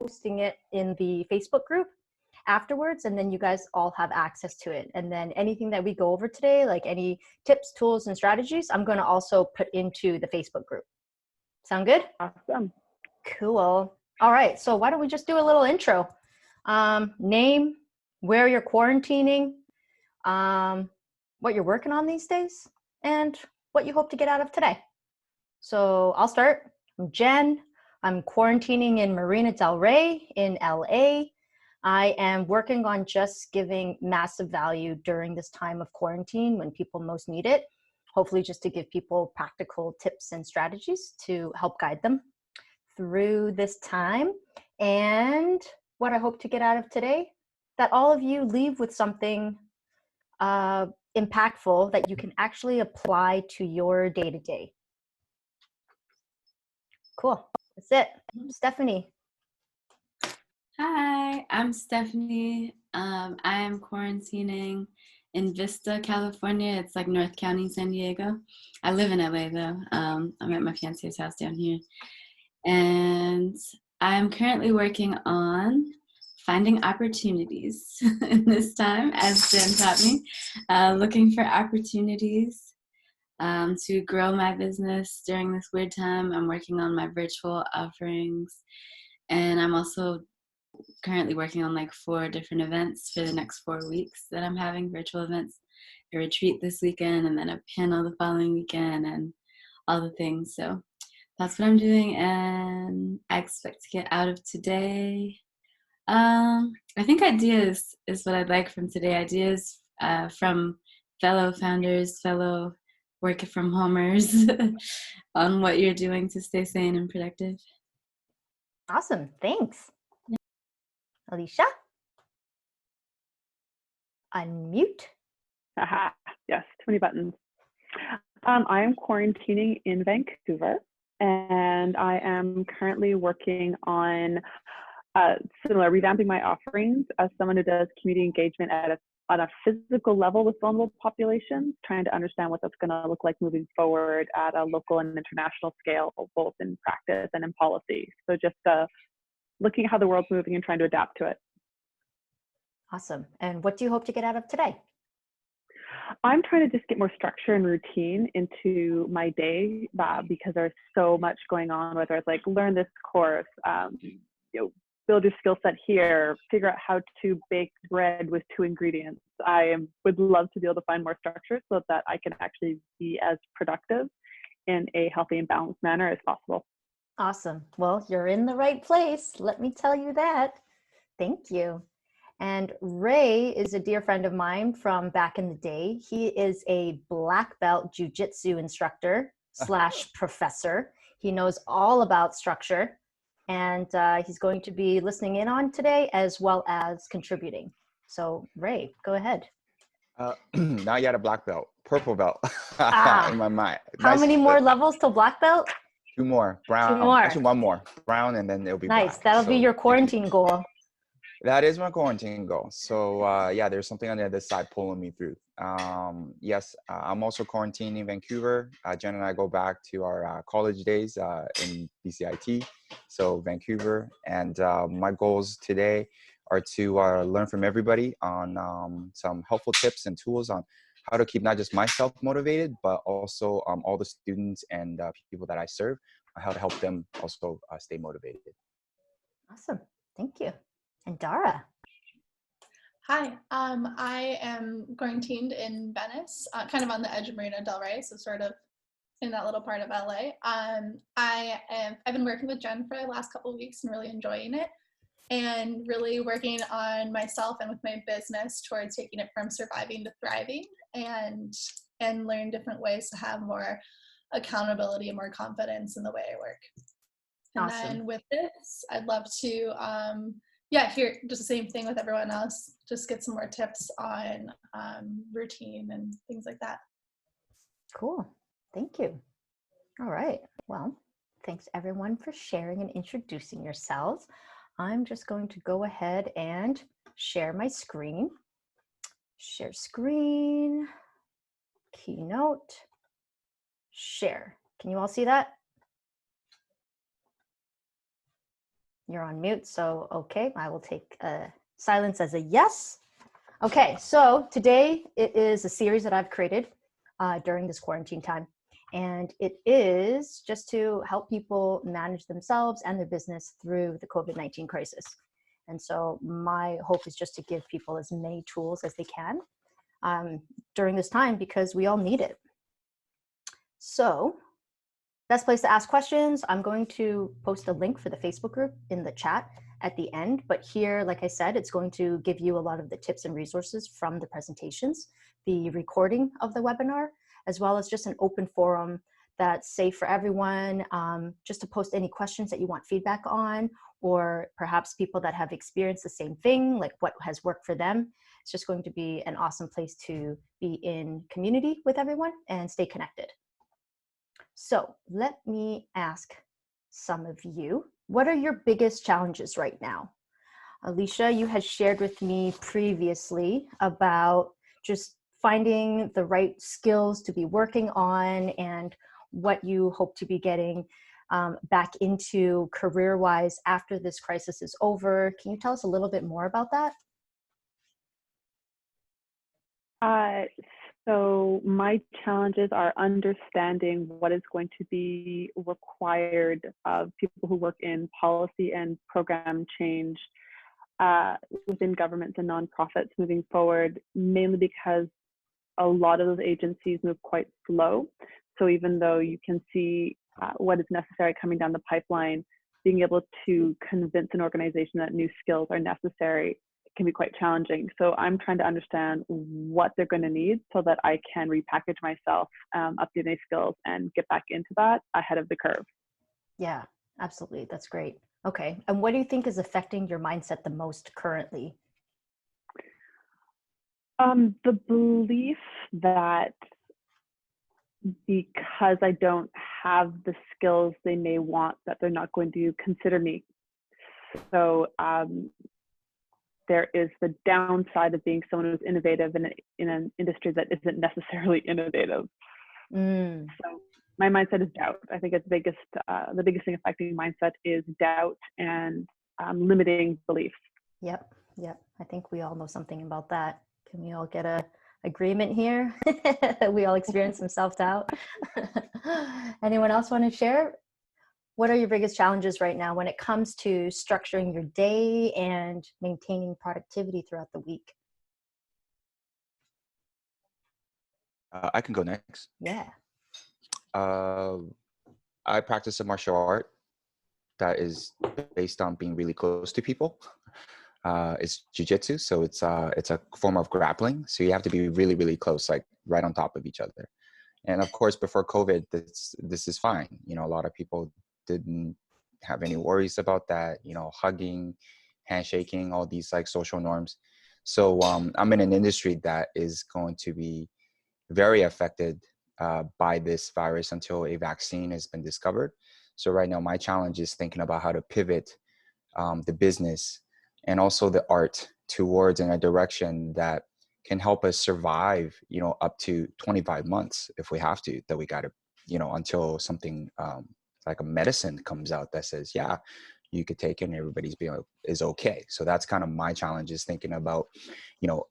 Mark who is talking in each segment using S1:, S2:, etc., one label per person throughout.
S1: posting it in the Facebook group afterwards, and then you guys all have access to it. And then anything that we go over today, like any tips, tools, and strategies, I'm going to also put into the Facebook group. Sound good?
S2: Awesome.
S1: Cool. All right. So why don't we just do a little intro? Name, where you're quarantining, what you're working on these days, and what you hope to get out of today. So I'll start. I'm Jen. I'm quarantining in Marina Del Rey in LA. I am working on just giving massive value during this time of quarantine when people most need it. Hopefully just to give people practical tips and strategies to help guide them through this time. And what I hope to get out of today, that all of you leave with something impactful that you can actually apply to your day-to-day. Cool. That's it. Stephanie.
S3: Hi, I'm Stephanie. I am quarantining in Vista, California. It's like North County, San Diego. I live in LA though. I'm at my fiance's house down here. And I'm currently working on finding opportunities in this time, as Jen taught me, looking for opportunities to grow my business during this weird time. I'm working on my virtual offerings, and I'm also currently working on like 4 different events for the next 4 weeks that I'm having, virtual events, a retreat this weekend, and then a panel the following weekend, and all the things. So that's what I'm doing, and I expect to get out of today. I think ideas is what I'd like from today. Ideas from fellow founders, fellow work from homers on what you're doing to stay sane and productive.
S1: Awesome. Thanks. Yeah. Alicia? Unmute.
S2: Aha, yes, too many buttons. I am quarantining in Vancouver, and I am currently working on similar, revamping my offerings as someone who does community engagement on a physical level with vulnerable populations, trying to understand what that's going to look like moving forward at a local and international scale, both in practice and in policy. So just looking at how the world's moving and trying to adapt to it.
S1: Awesome. And what do you hope to get out of today?
S2: I'm trying to just get more structure and routine into my day because there's so much going on, whether it's like learn this course, build your skill set here, figure out how to bake bread with 2 ingredients. I would love to be able to find more structure so that I can actually be as productive in a healthy and balanced manner as possible.
S1: Awesome. Well, you're in the right place. Let me tell you that. Thank you. And Ray is a dear friend of mine from back in the day. He is a black belt jiu-jitsu instructor / professor. He knows all about structure, and he's going to be listening in on today as well as contributing. So Ray, go ahead.
S4: Not yet a black belt, purple belt in my mind.
S1: How many more levels till black belt?
S4: 2 more, brown.
S1: 2 more.
S4: Actually 1 more, brown, and then it'll be
S1: nice.
S4: Black.
S1: That'll be your quarantine goal.
S4: That is my quarantine goal. So yeah, there's something on the other side pulling me through. Yes, I'm also quarantining in Vancouver. Jen and I go back to our college days in BCIT, so Vancouver. And my goals today are to learn from everybody on some helpful tips and tools on how to keep not just myself motivated, but also all the students and people that I serve, how to help them also stay motivated.
S1: Awesome. Thank you. And Dara.
S5: Hi, I am quarantined in Venice, kind of on the edge of Marina Del Rey, so sort of in that little part of LA. I've been working with Jen for the last couple of weeks and really enjoying it, and really working on myself and with my business towards taking it from surviving to thriving, and learn different ways to have more accountability and more confidence in the way I work. And
S1: awesome.
S5: Then with this, I'd love to hear just the same thing with everyone else, just get some more tips on routine and things like that.
S1: Cool. Thank you. All right. Well, thanks everyone for sharing and introducing yourselves. I'm just going to go ahead and share my screen. Share screen, Keynote, share. Can you all see that? You're on mute, so okay, I will take silence as a yes. Okay, so today it is a series that I've created during this quarantine time. And it is just to help people manage themselves and their business through the COVID-19 crisis. And so my hope is just to give people as many tools as they can during this time, because we all need it. So best place to ask questions, I'm going to post a link for the Facebook group in the chat at the end. But here, like I said, it's going to give you a lot of the tips and resources from the presentations, the recording of the webinar, as well as just an open forum that's safe for everyone, just to post any questions that you want feedback on, or perhaps people that have experienced the same thing, like what has worked for them. It's just going to be an awesome place to be in community with everyone and stay connected. So let me ask some of you, what are your biggest challenges right now? Alicia, you had shared with me previously about just finding the right skills to be working on and what you hope to be getting back into career-wise after this crisis is over. Can you tell us a little bit more about that?
S2: So my challenges are understanding what is going to be required of people who work in policy and program change within governments and nonprofits moving forward, mainly because a lot of those agencies move quite slow. So even though you can see what is necessary coming down the pipeline, being able to convince an organization that new skills are necessary can be quite challenging. So I'm trying to understand what they're going to need so that I can repackage myself, update my skills, and get back into that ahead of the curve.
S1: Yeah, absolutely. That's great. Okay. And what do you think is affecting your mindset the most currently?
S2: The belief that because I don't have the skills they may want, that they're not going to consider me. So there is the downside of being someone who's innovative in an industry that isn't necessarily innovative. So my mindset is doubt. I think it's the biggest thing affecting mindset is doubt and limiting beliefs.
S1: Yep. I think we all know something about that. Can we all get a agreement here? We all experience some self-doubt. Anyone else want to share? What are your biggest challenges right now when it comes to structuring your day and maintaining productivity throughout the week?
S4: I can go next.
S1: Yeah.
S4: I practice a martial art that is based on being really close to people. It's jiu-jitsu, so it's a form of grappling. So you have to be really, really close, like right on top of each other. And of course, before COVID, this is fine. You know, a lot of people didn't have any worries about that. You know, hugging, handshaking, all these like social norms. So I'm in an industry that is going to be very affected by this virus until a vaccine has been discovered. So right now, my challenge is thinking about how to pivot the business and also the art towards in a direction that can help us survive, you know, up to 25 months if we have to, that we got to, you know, until something like a medicine comes out that says, yeah, you could take it and everybody's is okay. So that's kind of my challenge, is thinking about, you know,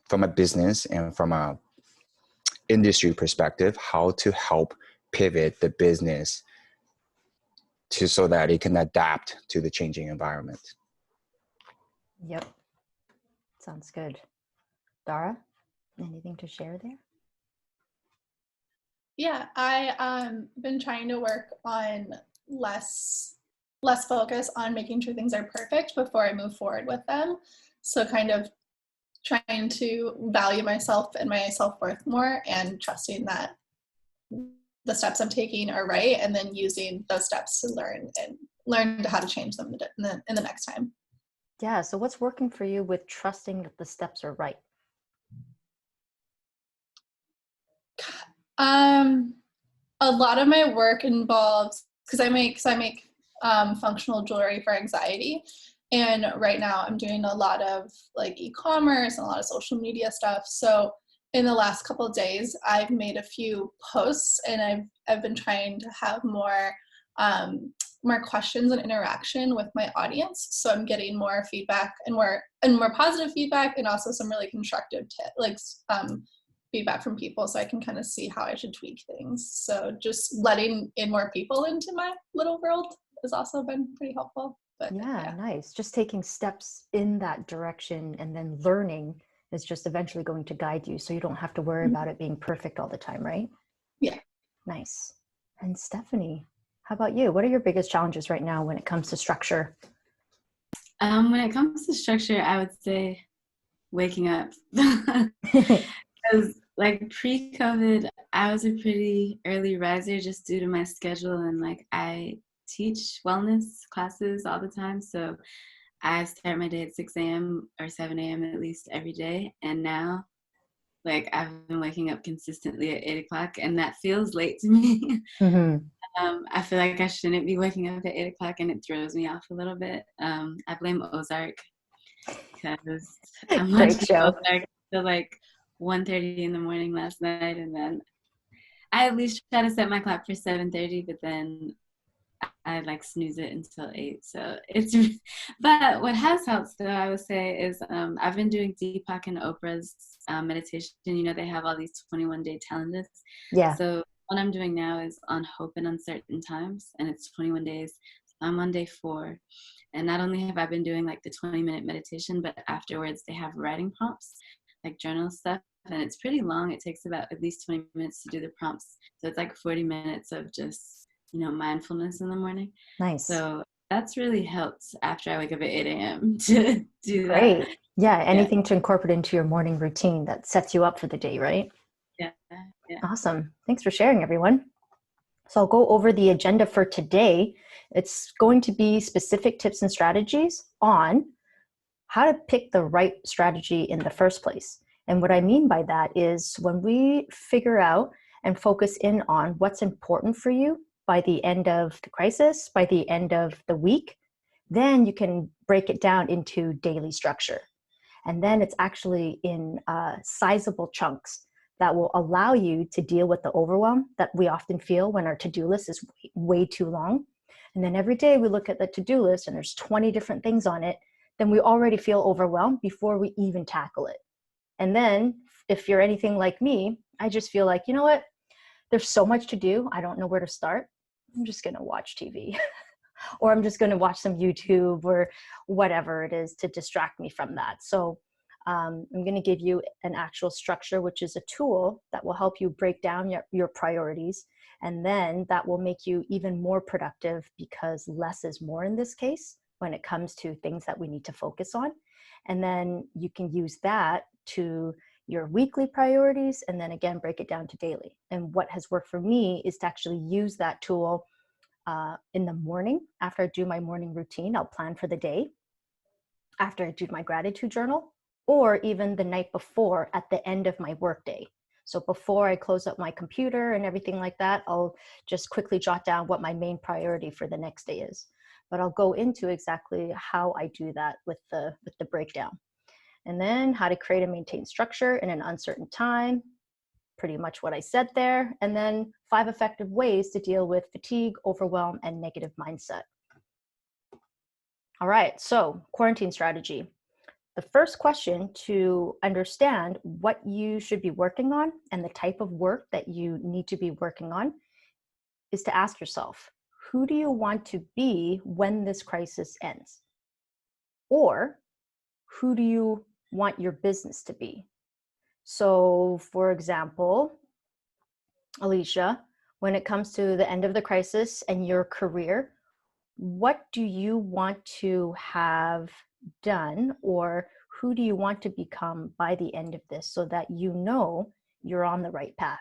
S4: from a business and from a industry perspective, how to help pivot the business to so that it can adapt to the changing environment.
S1: Yep. Sounds good. Dara, anything to share there?
S5: Yeah, I been trying to work on less focus on making sure things are perfect before I move forward with them. So kind of trying to value myself and my self-worth more, and trusting that the steps I'm taking are right, and then using those steps to learn how to change them in the next time.
S1: Yeah. So what's working for you with trusting that the steps are right?
S5: A lot of my work involves, because I make functional jewelry for anxiety, and right now I'm doing a lot of like e-commerce and a lot of social media stuff. So in the last couple of days, I've made a few posts, and I've been trying to have more more questions and interaction with my audience. So I'm getting more feedback and more positive feedback, and also some really constructive feedback from people, so I can kind of see how I should tweak things. So just letting in more people into my little world has also been pretty helpful. But
S1: Yeah, nice. Just taking steps in that direction and then learning is just eventually going to guide you, so you don't have to worry about it being perfect all the time, right?
S5: Yeah.
S1: Nice. And Stephanie, how about you? What are your biggest challenges right now when it comes to structure?
S3: When it comes to structure, I would say waking up. Because like pre-COVID, I was a pretty early riser just due to my schedule, and like I teach wellness classes all the time. So I start my day at 6 a.m. or 7 a.m. at least every day. And now like I've been waking up consistently at 8 o'clock, and that feels late to me.
S1: Mm-hmm.
S3: I feel like I shouldn't be waking up at 8 o'clock, and it throws me off a little bit. I blame Ozark because I'm
S1: Great
S3: watching
S1: show.
S3: Ozark till like 1:30 in the morning last night, and then I at least try to set my clock for 7:30, but then I like snooze it until 8. So it's, but what has helped though, I would say, is I've been doing Deepak and Oprah's meditation. You know, they have all these 21-day challenges.
S1: Yeah.
S3: So what I'm doing now is on hope and uncertain times, and it's 21 days. I'm on day 4. And not only have I been doing like the 20-minute meditation, but afterwards they have writing prompts, like journal stuff. And it's pretty long. It takes about at least 20 minutes to do the prompts. So it's like 40 minutes of just, you know, mindfulness in the morning.
S1: Nice.
S3: So that's really helped after I wake up at 8 a.m. to do
S1: Great.
S3: that.
S1: Yeah, anything to incorporate into your morning routine that sets you up for the day, right?
S3: Yeah.
S1: Awesome. Thanks for sharing, everyone. So I'll go over the agenda for today. It's going to be specific tips and strategies on how to pick the right strategy in the first place. And what I mean by that is when we figure out and focus in on what's important for you by the end of the crisis, by the end of the week, then you can break it down into daily structure. And then it's actually in sizable chunks that will allow you to deal with the overwhelm that we often feel when our to-do list is way too long. And then every day we look at the to-do list and there's 20 different things on it, then we already feel overwhelmed before we even tackle it. And then if you're anything like me, I just feel like, you know what? There's so much to do. I don't know where to start. I'm just going to watch TV or I'm just going to watch some YouTube or whatever it is to distract me from that. So I'm going to give you an actual structure, which is a tool that will help you break down your priorities. And then that will make you even more productive because less is more in this case when it comes to things that we need to focus on. And then you can use that to your weekly priorities and then again, break it down to daily. And what has worked for me is to actually use that tool in the morning. After I do my morning routine, I'll plan for the day. After I do my gratitude journal, or even the night before at the end of my workday. So before I close up my computer and everything like that, I'll just quickly jot down what my main priority for the next day is. But I'll go into exactly how I do that with the breakdown. And then how to create and maintain structure in an uncertain time, pretty much what I said there. And then 5 effective ways to deal with fatigue, overwhelm, and negative mindset. All right, so quarantine strategy. The first question to understand what you should be working on and the type of work that you need to be working on is to ask yourself, who do you want to be when this crisis ends? Or who do you want your business to be? So, for example, Alicia, when it comes to the end of the crisis and your career, what do you want to have done, or who do you want to become by the end of this so that you know you're on the right path?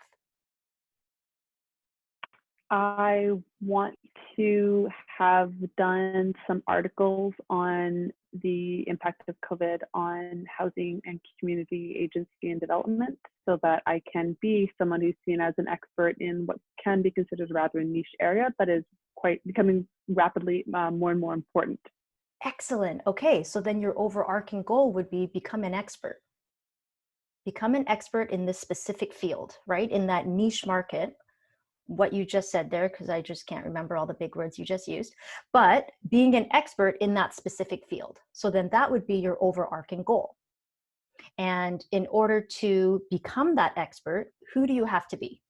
S2: I want to have done some articles on the impact of COVID on housing and community agency and development so that I can be someone who's seen as an expert in what can be considered a rather niche area, but is quite becoming rapidly more and more important.
S1: Excellent. Okay, so then your overarching goal would be become an expert. Become an expert in this specific field, right? In that niche market what you just said there, because I just can't remember all the big words you just used, but being an expert in that specific field. So then that would be your overarching goal. And in order to become that expert, who do you have to be?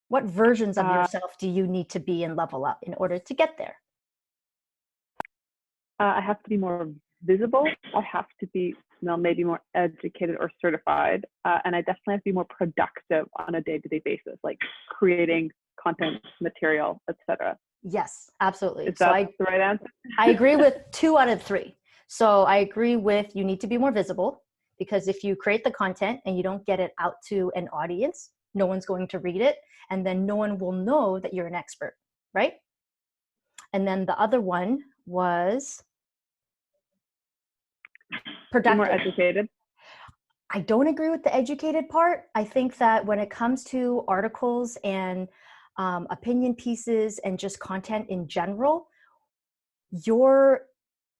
S1: What versions of yourself do you need to be and level up in order to get there?
S2: I have to be more visible. I have to be maybe more educated or certified. And I definitely have to be more productive on a day-to-day basis, like creating content, material, etc.
S1: Yes, absolutely.
S2: Is that the right answer?
S1: I agree with 2 out of 3. So I agree with you need to be more visible, because if you create the content and you don't get it out to an audience, no one's going to read it, and then no one will know that you're an expert, right? And then the other one was productive.
S2: Be more educated.
S1: I don't agree with the educated part. I think that when it comes to articles and opinion pieces and just content in general, your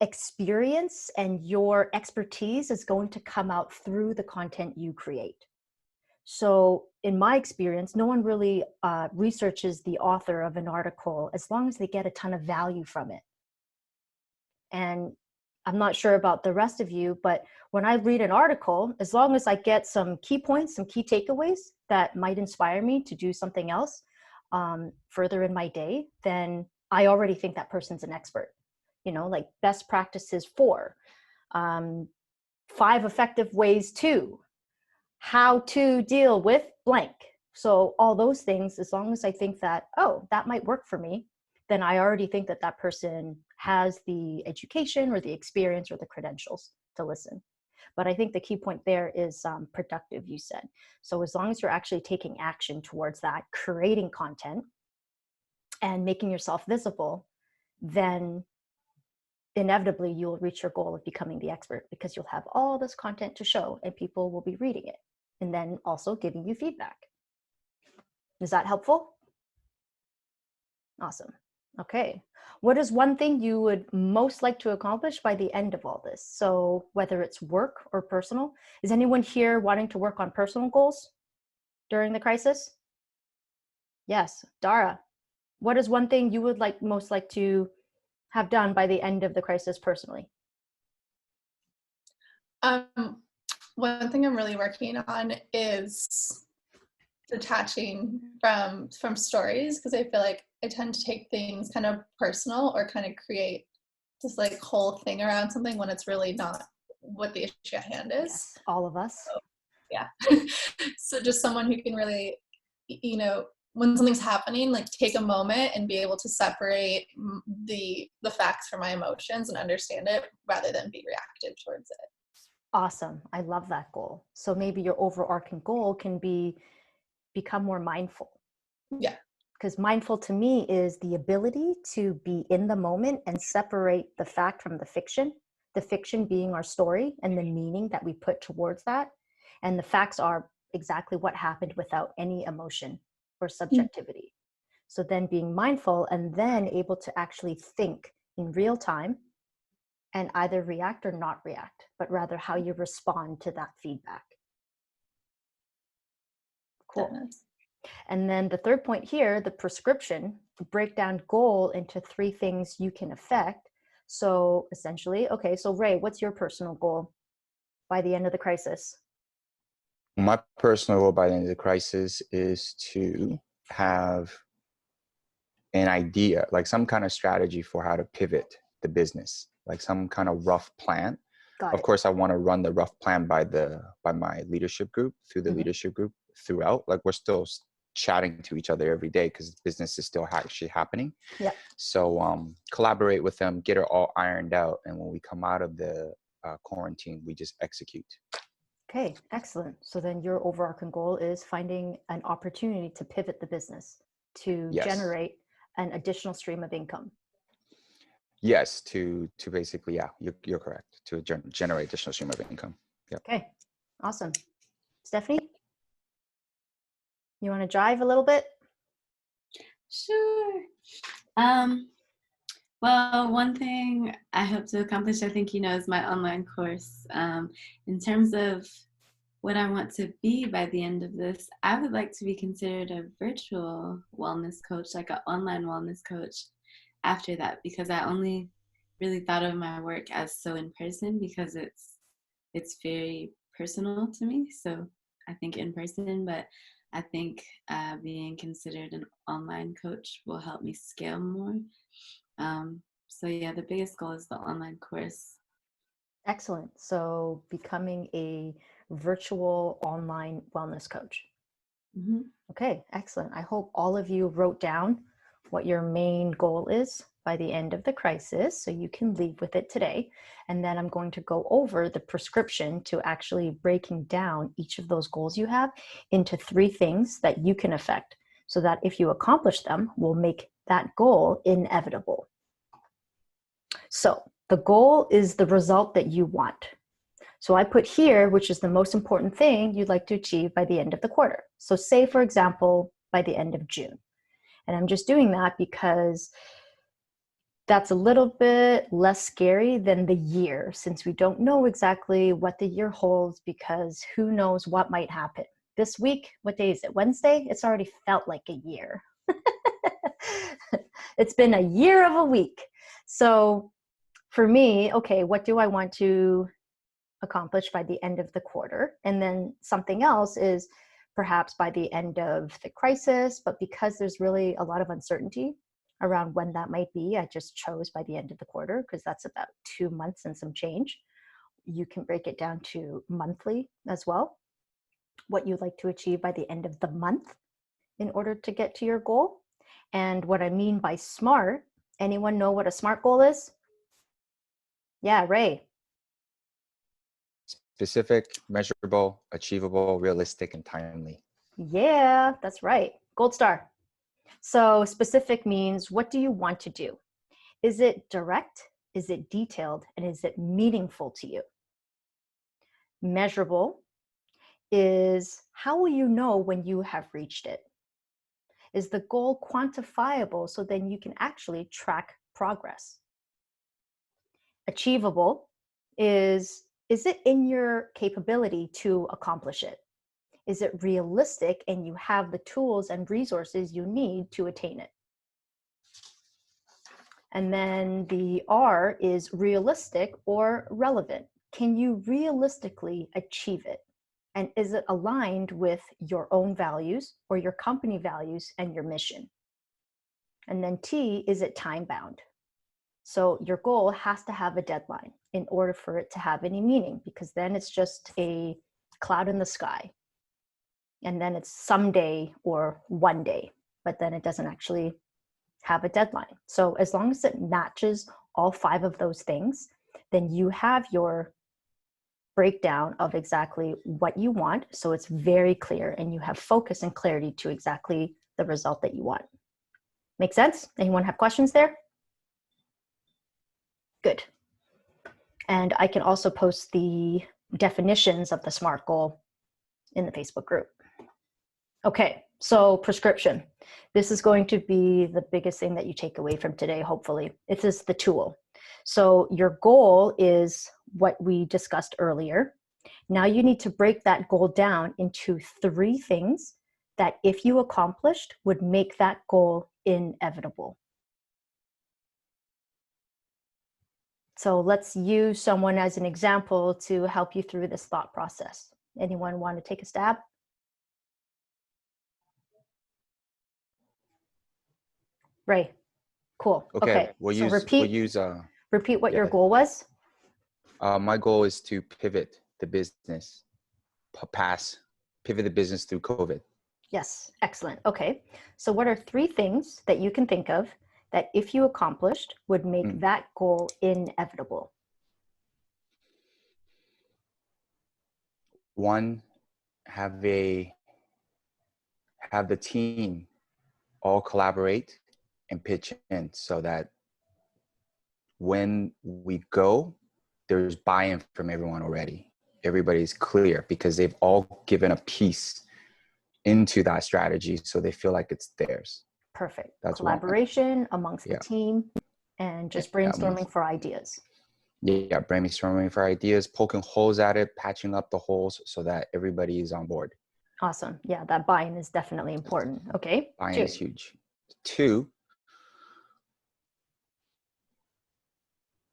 S1: experience and your expertise is going to come out through the content you create. So in my experience, no one really researches the author of an article as long as they get a ton of value from it. And I'm not sure about the rest of you, but when I read an article, as long as I get some key points, some key takeaways that might inspire me to do something else further in my day, then I already think that person's an expert. You know, like best practices for, 5 effective ways to, how to deal with blank. So all those things, as long as I think that, oh, that might work for me, then I already think that that person has the education or the experience or the credentials to listen. But I think the key point there is productive, you said. So as long as you're actually taking action towards that, creating content and making yourself visible, then inevitably you'll reach your goal of becoming the expert, because you'll have all this content to show and people will be reading it and then also giving you feedback. Is that helpful? Awesome. Okay. What is one thing you would most like to accomplish by the end of all this? So whether it's work or personal, is anyone here wanting to work on personal goals during the crisis? Yes. Dara, what is one thing you would most like to have done by the end of the crisis personally?
S5: One thing I'm really working on is detaching from stories, because I feel like I tend to take things kind of personal or kind of create this like whole thing around something when it's really not what the issue at hand is.
S1: Yes, all of us.
S5: So, yeah. So just someone who can really, you know, when something's happening, like take a moment and be able to separate the facts from my emotions and understand it rather than be reactive towards it.
S1: Awesome. I love that goal. So maybe your overarching goal can be become more mindful.
S5: Yeah.
S1: Because mindful to me is the ability to be in the moment and separate the fact from the fiction being our story and the meaning that we put towards that. And the facts are exactly what happened without any emotion or subjectivity. So then being mindful and then able to actually think in real time and either react or not react, but rather how you respond to that feedback. Cool.
S5: Goodness.
S1: And then the third point here, the prescription, break down goal into 3 things you can affect. So essentially, okay, so Ray, what's your personal goal by the end of the crisis?
S4: My personal goal by the end of the crisis is to have an idea, like some kind of strategy for how to pivot the business, like some kind of rough plan. Of course, I want to run the rough plan by my leadership group, through the leadership group throughout. Like we're still chatting to each other every day because business is still actually happening.
S1: Yeah.
S4: So collaborate with them, get it all ironed out. And when we come out of the quarantine, we just execute.
S1: Okay, excellent. So then your overarching goal is finding an opportunity to pivot the business to generate an additional stream of income.
S4: Yes, to basically, yeah, you're correct, to generate additional stream of income. Yeah.
S1: Okay, awesome. Stephanie, you want to jive a little bit?
S3: Sure. Well, one thing I hope to accomplish, I think, is my online course. In terms of what I want to be by the end of this, I would like to be considered a virtual wellness coach, like an online wellness coach after that, because I only really thought of my work as so in person because it's very personal to me. So I think in person, but I think being considered an online coach will help me scale more. So yeah, the biggest goal is the online course.
S1: Excellent. So becoming a virtual online wellness coach.
S3: Mm-hmm.
S1: Okay, excellent. I hope all of you wrote down what your main goal is by the end of the crisis, so you can leave with it today. And then I'm going to go over the prescription to actually breaking down each of those goals you have into 3 things that you can affect, so that if you accomplish them, will make that goal inevitable. So the goal is the result that you want. So I put here, which is the most important thing you'd like to achieve by the end of the quarter. So say, for example, by the end of June. And I'm just doing that because that's a little bit less scary than the year, since we don't know exactly what the year holds, because who knows what might happen. This week, what day is it? Wednesday? It's already felt like a year. It's been a year of a week. So for me, okay, what do I want to accomplish by the end of the quarter? And then something else is perhaps by the end of the crisis, but because there's really a lot of uncertainty around when that might be, I just chose by the end of the quarter because that's about 2 months and some change. You can break it down to monthly as well, what you'd like to achieve by the end of the month in order to get to your goal. And what I mean by SMART, anyone know what a SMART goal is? Yeah, Ray.
S4: Specific, measurable, achievable, realistic, and timely.
S1: Yeah, that's right. Gold star. So specific means, what do you want to do? Is it direct? Is it detailed? And is it meaningful to you? Measurable is, how will you know when you have reached it? Is the goal quantifiable so then you can actually track progress? Achievable is it in your capability to accomplish it? Is it realistic and you have the tools and resources you need to attain it? And then the R is realistic or relevant. Can you realistically achieve it? And is it aligned with your own values or your company values and your mission? And then T, is it time bound? So your goal has to have a deadline in order for it to have any meaning, because then it's just a cloud in the sky. And then it's someday or one day, but then it doesn't actually have a deadline. So as long as it matches all 5 of those things, then you have your breakdown of exactly what you want. So it's very clear and you have focus and clarity to exactly the result that you want. Make sense? Anyone have questions there? Good. And I can also post the definitions of the SMART goal in the Facebook group. Okay, so prescription. This is going to be the biggest thing that you take away from today, hopefully. It is the tool. So your goal is what we discussed earlier. Now you need to break that goal down into 3 things that, if you accomplished, would make that goal inevitable. So let's use someone as an example to help you through this thought process. Anyone want to take a stab? Ray. Cool. Okay.
S4: We'll
S1: So repeat what your goal was.
S4: My goal is to pivot the business, pivot the business through COVID.
S1: Yes. Excellent. Okay. So what are 3 things that you can think of that, if you accomplished, would make that goal inevitable?
S4: 1, have the team all collaborate and pitch in, so that when we go, there's buy-in from everyone already. Everybody's clear because they've all given a piece into that strategy, so they feel like it's theirs.
S1: Perfect.
S4: That's
S1: Collaboration amongst the team and just brainstorming for ideas.
S4: Yeah, brainstorming for ideas, poking holes at it, patching up the holes so that everybody is on board.
S1: Awesome. Yeah, that buy-in is definitely important. Okay.
S4: Buy-in is huge. 2,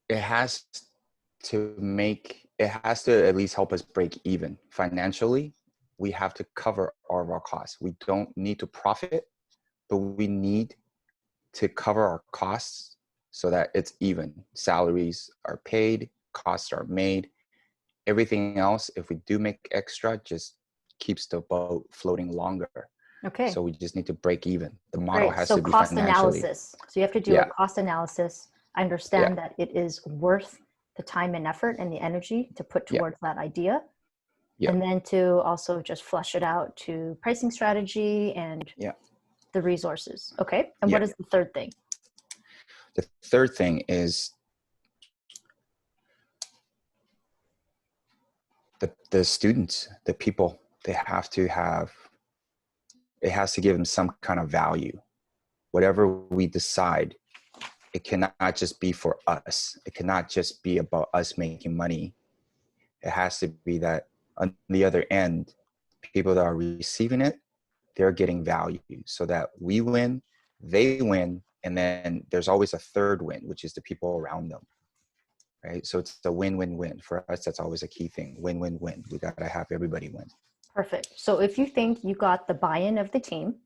S4: it has to at least help us break even financially. We have to cover all of our costs. We don't need to profit, but we need to cover our costs so that it's even. Salaries are paid, costs are made. Everything else, if we do make extra, just keeps the boat floating longer.
S1: Okay.
S4: So we just need to break even. The model
S1: Great.
S4: has
S1: So
S4: to be
S1: cost
S4: financially.
S1: analysis. So you have to do a cost analysis. I understand that it is worth the time and effort and the energy to put towards that idea. And then to also just flush it out to pricing strategy and the resources. Okay. And what is the third thing?
S4: The third thing is the students, the people. It has to give them some kind of value. Whatever we decide, it cannot just be for us. It cannot just be about us making money. It has to be that on the other end, people that are receiving it, they're getting value so that we win, they win, and then there's always a third win, which is the people around them. Right? So it's a win-win-win. For us, that's always a key thing. Win-win-win. We got to have everybody win.
S1: Perfect. So if you think you got the buy-in of the team,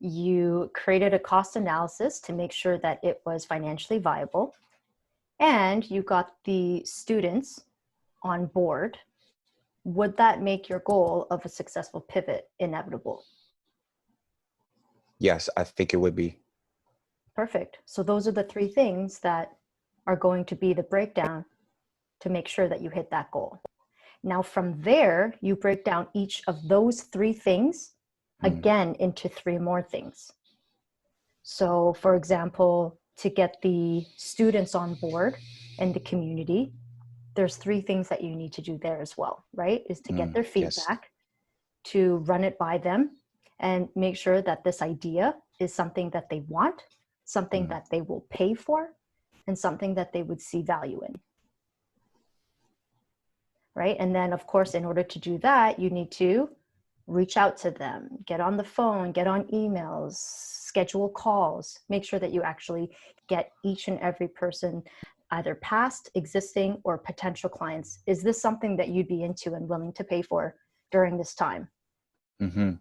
S1: you created a cost analysis to make sure that it was financially viable, and you got the students on board, would that make your goal of a successful pivot inevitable?
S4: Yes, I think it would be.
S1: Perfect. So those are the 3 things that are going to be the breakdown to make sure that you hit that goal. Now from there, you break down each of those 3 things again into 3 more things. So for example, to get the students on board and the community, there's 3 things that you need to do there as well, right? Is to get their feedback, to run it by them, and make sure that this idea is something that they want, something that they will pay for, and something that they would see value in. Right? And then of course, in order to do that, you need to reach out to them, get on the phone, get on emails, schedule calls, make sure that you actually get each and every person, either past, existing, or potential clients. Is this something that you'd be into and willing to pay for during this time? And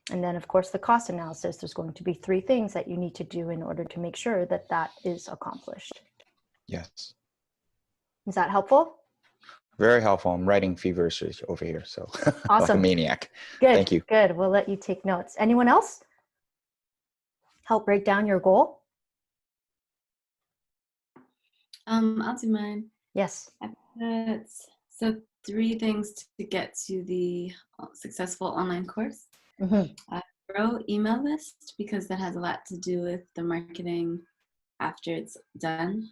S1: then of course, the cost analysis, there's going to be 3 things that you need to do in order to make sure that that is accomplished.
S4: Yes.
S1: Is that helpful?
S4: Very helpful. I'm writing feverishly over here, so
S1: Awesome.
S4: like a maniac.
S1: Good.
S4: Thank you.
S1: Good. We'll let you take notes. Anyone else? Help break down your goal?
S3: I'll do mine.
S1: Yes.
S3: So 3 things to get to the successful online course. Grow email list, because that has a lot to do with the marketing after it's done.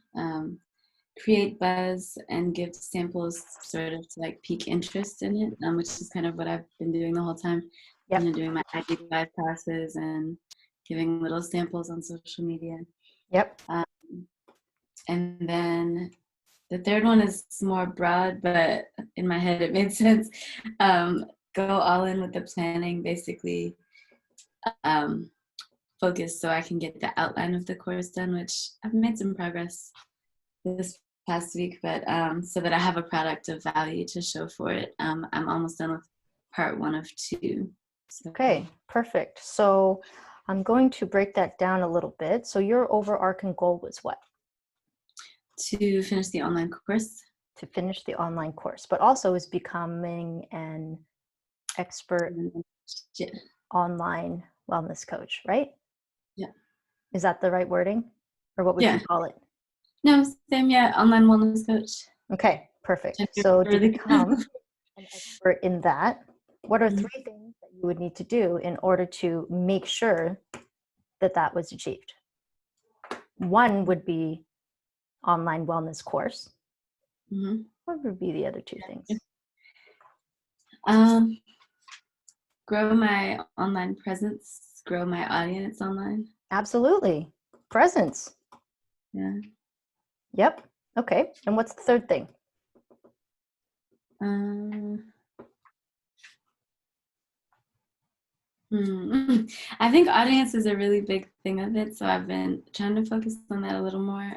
S3: Create buzz and give samples sort of to like pique interest in it, which is kind of what I've been doing the whole time. Doing my IG live classes and giving little samples on social media. And then the third one is more broad, but in my head it made sense. Go all in with the planning, basically focus so I can get the outline of the course done, which I've made some progress this past week, but so that I have a product of value to show for it. I'm almost done with part 1 of 2. So.
S1: Okay, perfect. So I'm going to break that down a little bit. So your overarching goal was what?
S3: To finish the online course.
S1: To finish the online course, but also is becoming an expert online wellness coach, right?
S3: Yeah.
S1: Is that the right wording? Or what would you call it?
S3: No, same, online wellness coach.
S1: Okay, perfect. So to become an expert in that, what are 3 things that you would need to do in order to make sure that that was achieved? 1 would be online wellness course. What would be the other 2 things?
S3: Grow my online presence, grow my audience online.
S1: Absolutely. Presence.
S3: Yeah.
S1: Yep. Okay. And what's the third thing?
S3: I think audience is a really big thing of it. So I've been trying to focus on that a little more,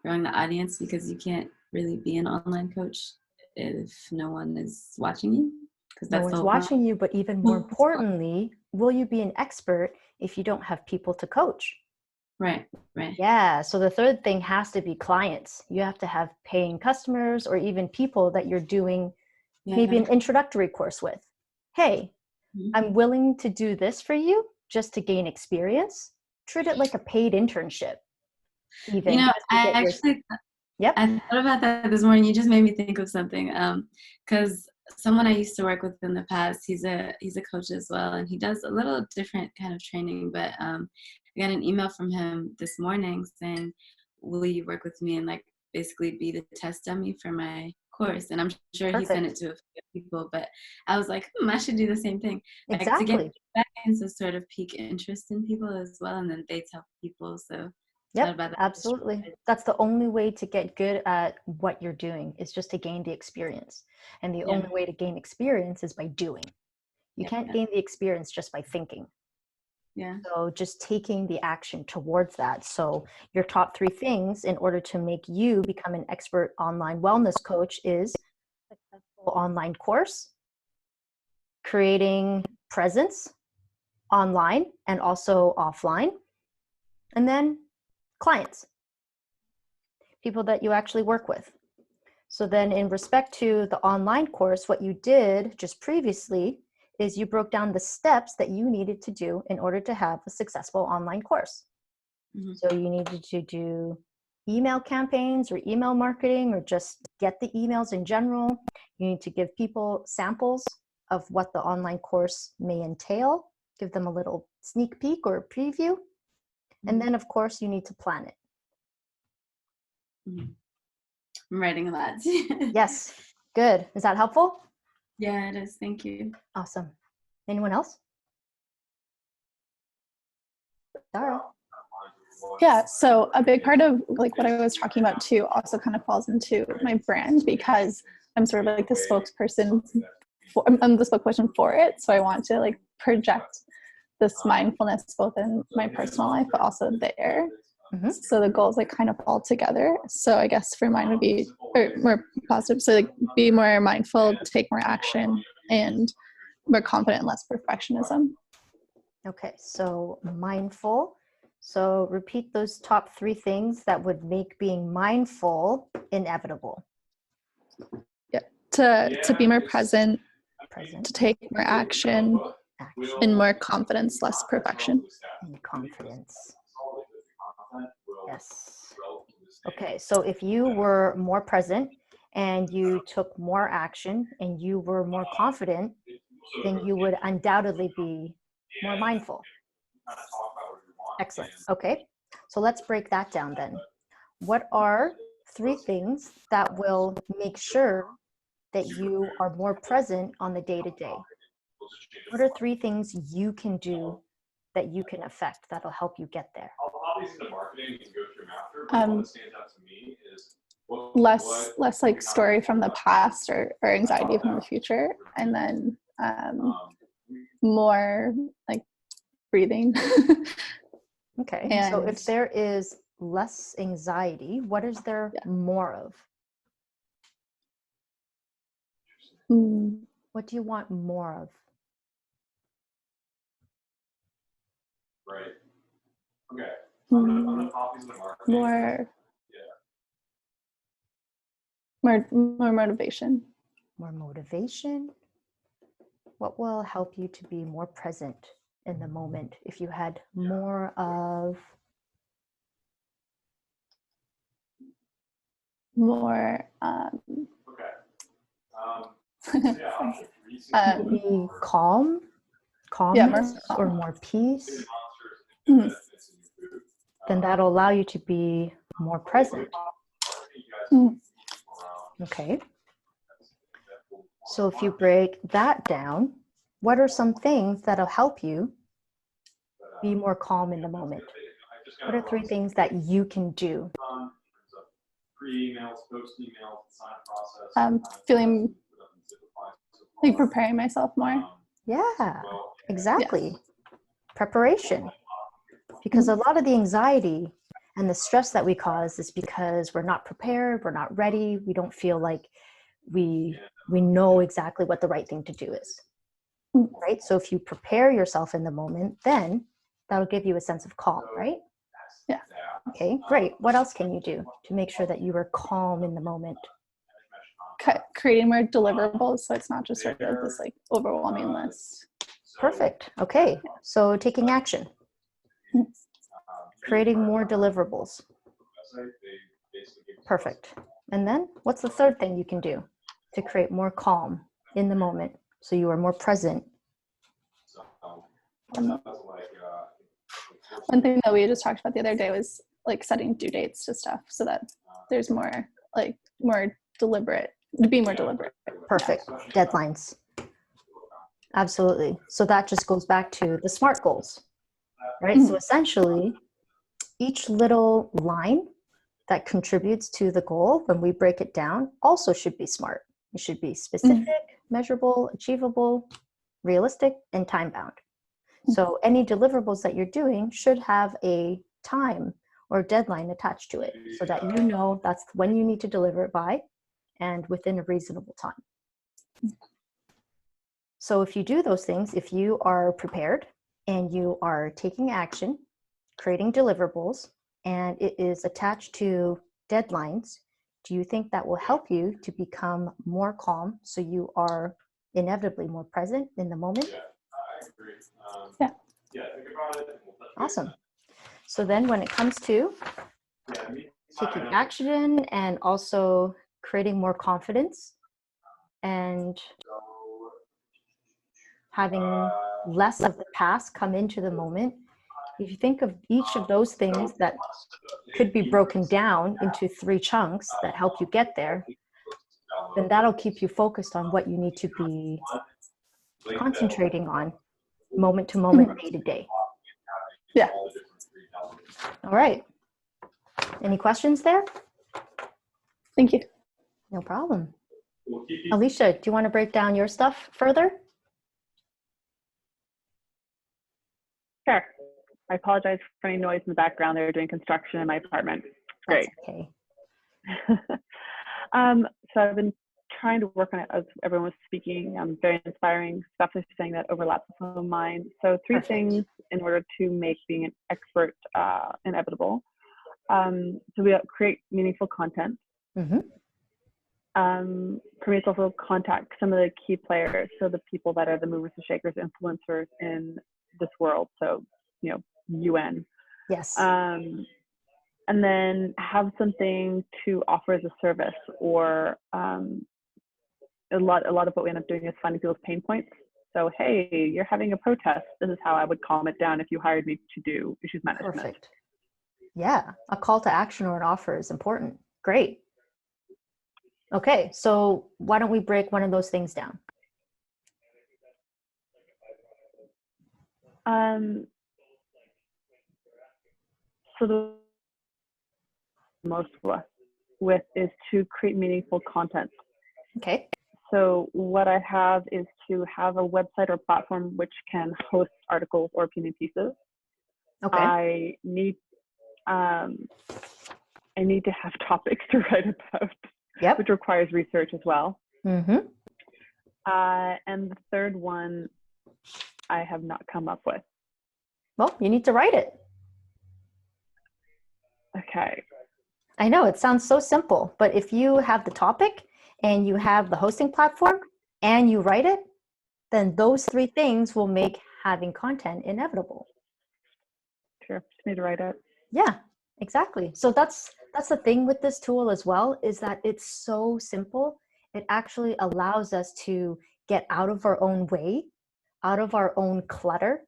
S3: growing the audience, because you can't really be an online coach if no one is watching you. Because
S1: No
S3: that's the
S1: one's
S3: whole point.
S1: watching you, but even more importantly, will you be an expert if you don't have people to coach?
S3: Right, right.
S1: Yeah. So the third thing has to be clients. You have to have paying customers or even people that you're doing maybe an introductory course with. Hey, I'm willing to do this for you just to gain experience. Treat it like a paid internship. Even
S3: You know,
S1: just to
S3: I
S1: get your-
S3: actually
S1: Yep.
S3: I thought about that this morning. You just made me think of something. Because someone I used to work with in the past, he's a coach as well, and he does a little different kind of training. But I got an email from him this morning saying, "Will you work with me and like basically be the test dummy for my course?" And I'm sure he sent it to a few people. But I was like, I should do the same thing. Like, to get
S1: Exactly.
S3: back into sort of pique interest in people as well, and then they tell people. So.
S1: Yep, absolutely. That's the only way to get good at what you're doing, is just to gain the experience. And the only way to gain experience is by doing. You can't gain the experience just by thinking.
S3: Yeah.
S1: So just taking the action towards that. So your top 3 things in order to make you become an expert online wellness coach is a successful online course, creating presence online and also offline, and then clients, people that you actually work with. So then in respect to the online course, what you did just previously is you broke down the steps that you needed to do in order to have a successful online course. So you needed to do email campaigns or email marketing, or just get the emails in general. You need to give people samples of what the online course may entail, give them a little sneak peek or a preview. And then of course you need to plan it.
S3: I'm writing a lot.
S1: Yes, good. Is that helpful?
S3: Yeah, it is. Thank you.
S1: Awesome. Anyone else? Sorry.
S5: Yeah, so a big part of like what I was talking about too also kind of falls into my brand, because I'm sort of like the spokesperson I'm the spokesperson for it. So I want to like project this mindfulness both in my personal life but also there. So the goals like kind of fall together. So I guess for mine would be more positive. So like be more mindful, take more action, and more confident, less perfectionism.
S1: Okay, so mindful. So repeat those top 3 things that would make being mindful inevitable.
S5: Yeah, to be more present, to take more action, and more confidence, less perfection.
S1: And confidence. Yes. Okay, so if you were more present and you took more action and you were more confident, then you would undoubtedly be more mindful. Excellent. Okay, so let's break that down then. What are 3 things that will make sure that you are more present on the day-to-day? What are 3 things you can do that you can affect that'll help you get there?
S5: Less like story from the past or anxiety from the future, and then more like breathing.
S1: Okay,
S5: And
S1: so if there is less anxiety, what is there more of? What do you want more of?
S6: Right. Okay.
S5: More motivation.
S1: More motivation? What will help you to be more present in the moment if you had more of?
S5: More
S1: Be calm, calmness, or more peace, then that'll allow you to be more present. Okay. So if you break that down, what are some things that'll help you be more calm in the moment? What are 3 things that you can do?
S6: Create emails, post emails, sign up process.
S5: Feeling like preparing myself more.
S1: Yeah, exactly. Preparation. Because a lot of the anxiety and the stress that we cause is because we're not prepared, we're not ready, we don't feel like we know exactly what the right thing to do is. Right? So if you prepare yourself in the moment, then that'll give you a sense of calm, right?
S5: Yeah.
S1: Okay, great. What else can you do to make sure that you are calm in the moment?
S5: Creating more deliverables, so it's not just sort of this like overwhelming list.
S1: Perfect. Okay, so taking action. Creating more deliverables. Perfect. And then what's the third thing you can do to create more calm in the moment so you are more present?
S5: One thing that we just talked about the other day was like setting due dates to stuff so that there's more deliberate, to be more deliberate.
S1: Perfect. Deadlines. Absolutely. So that just goes back to the SMART goals, right? So essentially, each little line that contributes to the goal, when we break it down, also should be SMART. It should be specific, measurable, achievable, realistic, and time-bound. So any deliverables that you're doing should have a time or deadline attached to it so that you know that's when you need to deliver it by and within a reasonable time. So if you do those things, if you are prepared and you are taking action, creating deliverables, and it is attached to deadlines, do you think that will help you to become more calm so you are inevitably more present in the moment?
S6: Yeah, I agree.
S5: Yeah.
S6: Yeah, think about it.
S1: Awesome. So then when it comes to taking action and also creating more confidence and having less of the past come into the moment, if you think of each of those things that could be broken down into 3 chunks that help you get there, then that'll keep you focused on what you need to be concentrating on moment to moment, day to day.
S5: Yeah.
S1: All right. Any questions there?
S5: Thank you.
S1: No problem. Alicia, do you want to break down your stuff further?
S2: Sure. I apologize for any noise in the background. They're doing construction in my apartment. Great.
S1: That's okay.
S2: So I've been trying to work on it as everyone was speaking. Very inspiring stuff is saying that overlaps with some of mine. So 3
S1: Perfect.
S2: things in order to make being an expert inevitable. So we create meaningful content.
S1: Mm-hmm.
S2: For me, it's also contact some of the key players. So the people that are the movers and shakers, influencers in this world. So, UN.
S1: Yes.
S2: And then have something to offer as a service, or a lot of what we end up doing is finding people's pain points. So, hey, you're having a protest. This is how I would calm it down if you hired me to do issues management.
S1: Perfect. Yeah, a call to action or an offer is important. Great. Okay, so why don't we break one of those things down?
S2: So the most with is to create meaningful content.
S1: Okay.
S2: So what I have is to have a website or platform which can host articles or opinion pieces.
S1: Okay.
S2: I need to have topics to write about,
S1: Yep.
S2: which requires research as well.
S1: Mm-hmm.
S2: And the third one I have not come up with.
S1: Well, you need to write it.
S2: Okay.
S1: I know it sounds so simple, but if you have the topic and you have the hosting platform and you write it, then those 3 things will make having content inevitable.
S2: Sure, just need to write it.
S1: Yeah, exactly. So that's the thing with this tool as well, is that it's so simple. It actually allows us to get out of our own way, out of our own clutter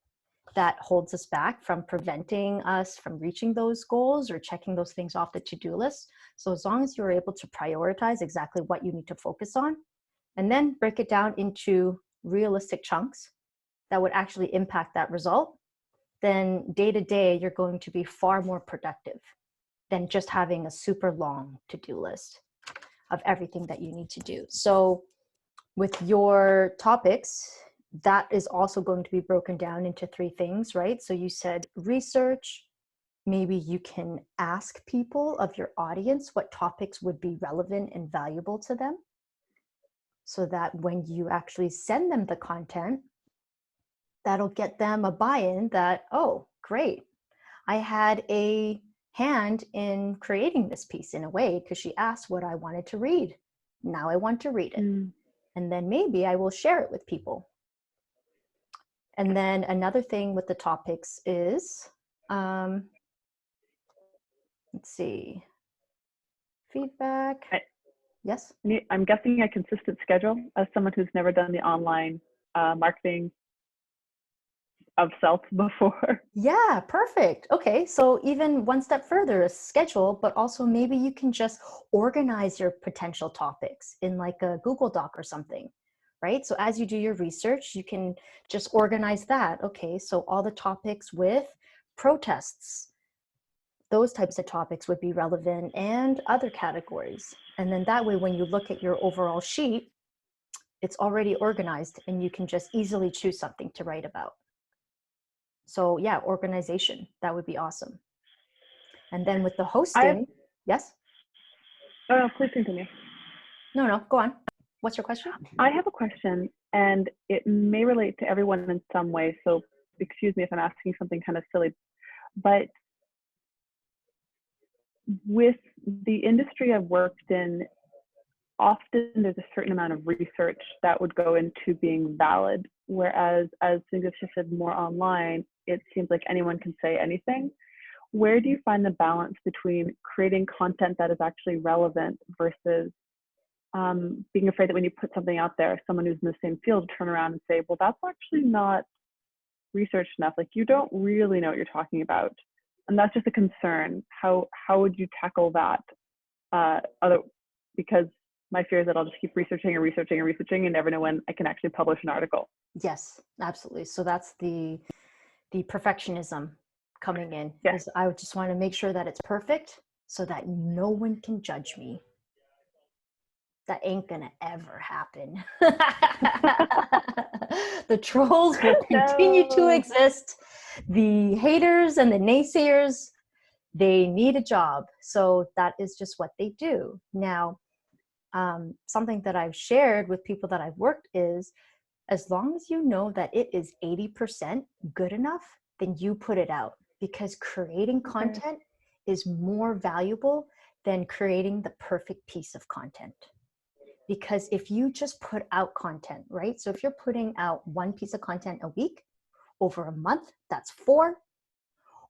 S1: that holds us back from preventing us from reaching those goals or checking those things off the to-do list. So as long as you're able to prioritize exactly what you need to focus on, and then break it down into realistic chunks that would actually impact that result, then day to day, you're going to be far more productive than just having a super long to-do list of everything that you need to do. So with your topics, that is also going to be broken down into 3 things, right? So you said research. Maybe you can ask people of your audience what topics would be relevant and valuable to them, so that when you actually send them the content, that'll get them a buy-in that, oh, great, I had a hand in creating this piece in a way because she asked what I wanted to read. Now I want to read it. And then maybe I will share it with people. And then another thing with the topics is, let's see, feedback. Yes?
S2: I'm guessing a consistent schedule as someone who's never done the online marketing of self before.
S1: Yeah, perfect. Okay, so even one step further is schedule, but also maybe you can just organize your potential topics in like a Google Doc or something, right? So as you do your research, you can just organize that. Okay, so all the topics with protests, those types of topics would be relevant, and other categories. And then that way, when you look at your overall sheet, it's already organized and you can just easily choose something to write about. So yeah, organization, that would be awesome. And then with the hosting, yes?
S2: Oh, please continue.
S1: No, go on. What's your question?
S2: I have a question, and it may relate to everyone in some way, so excuse me if I'm asking something kind of silly, but with the industry I've worked in, often there's a certain amount of research that would go into being valid, whereas as things have shifted more online, it seems like anyone can say anything. Where do you find the balance between creating content that is actually relevant versus being afraid that when you put something out there, someone who's in the same field will turn around and say, well, that's actually not researched enough. Like, you don't really know what you're talking about. And that's just a concern. How would you tackle that? Because my fear is that I'll just keep researching and never know when I can actually publish an article.
S1: Yes, absolutely. So that's the perfectionism coming in.
S2: Yes.
S1: I would just want to make sure that it's perfect so that no one can judge me. That ain't gonna ever happen. The trolls will continue to exist. The haters and the naysayers, they need a job. So that is just what they do. Now, something that I've shared with people that I've worked is, as long as you know that it is 80% good enough, then you put it out, because creating content is more valuable than creating the perfect piece of content. Because if you just put out content, right? So if you're putting out one piece of content a week, over a month, that's 4.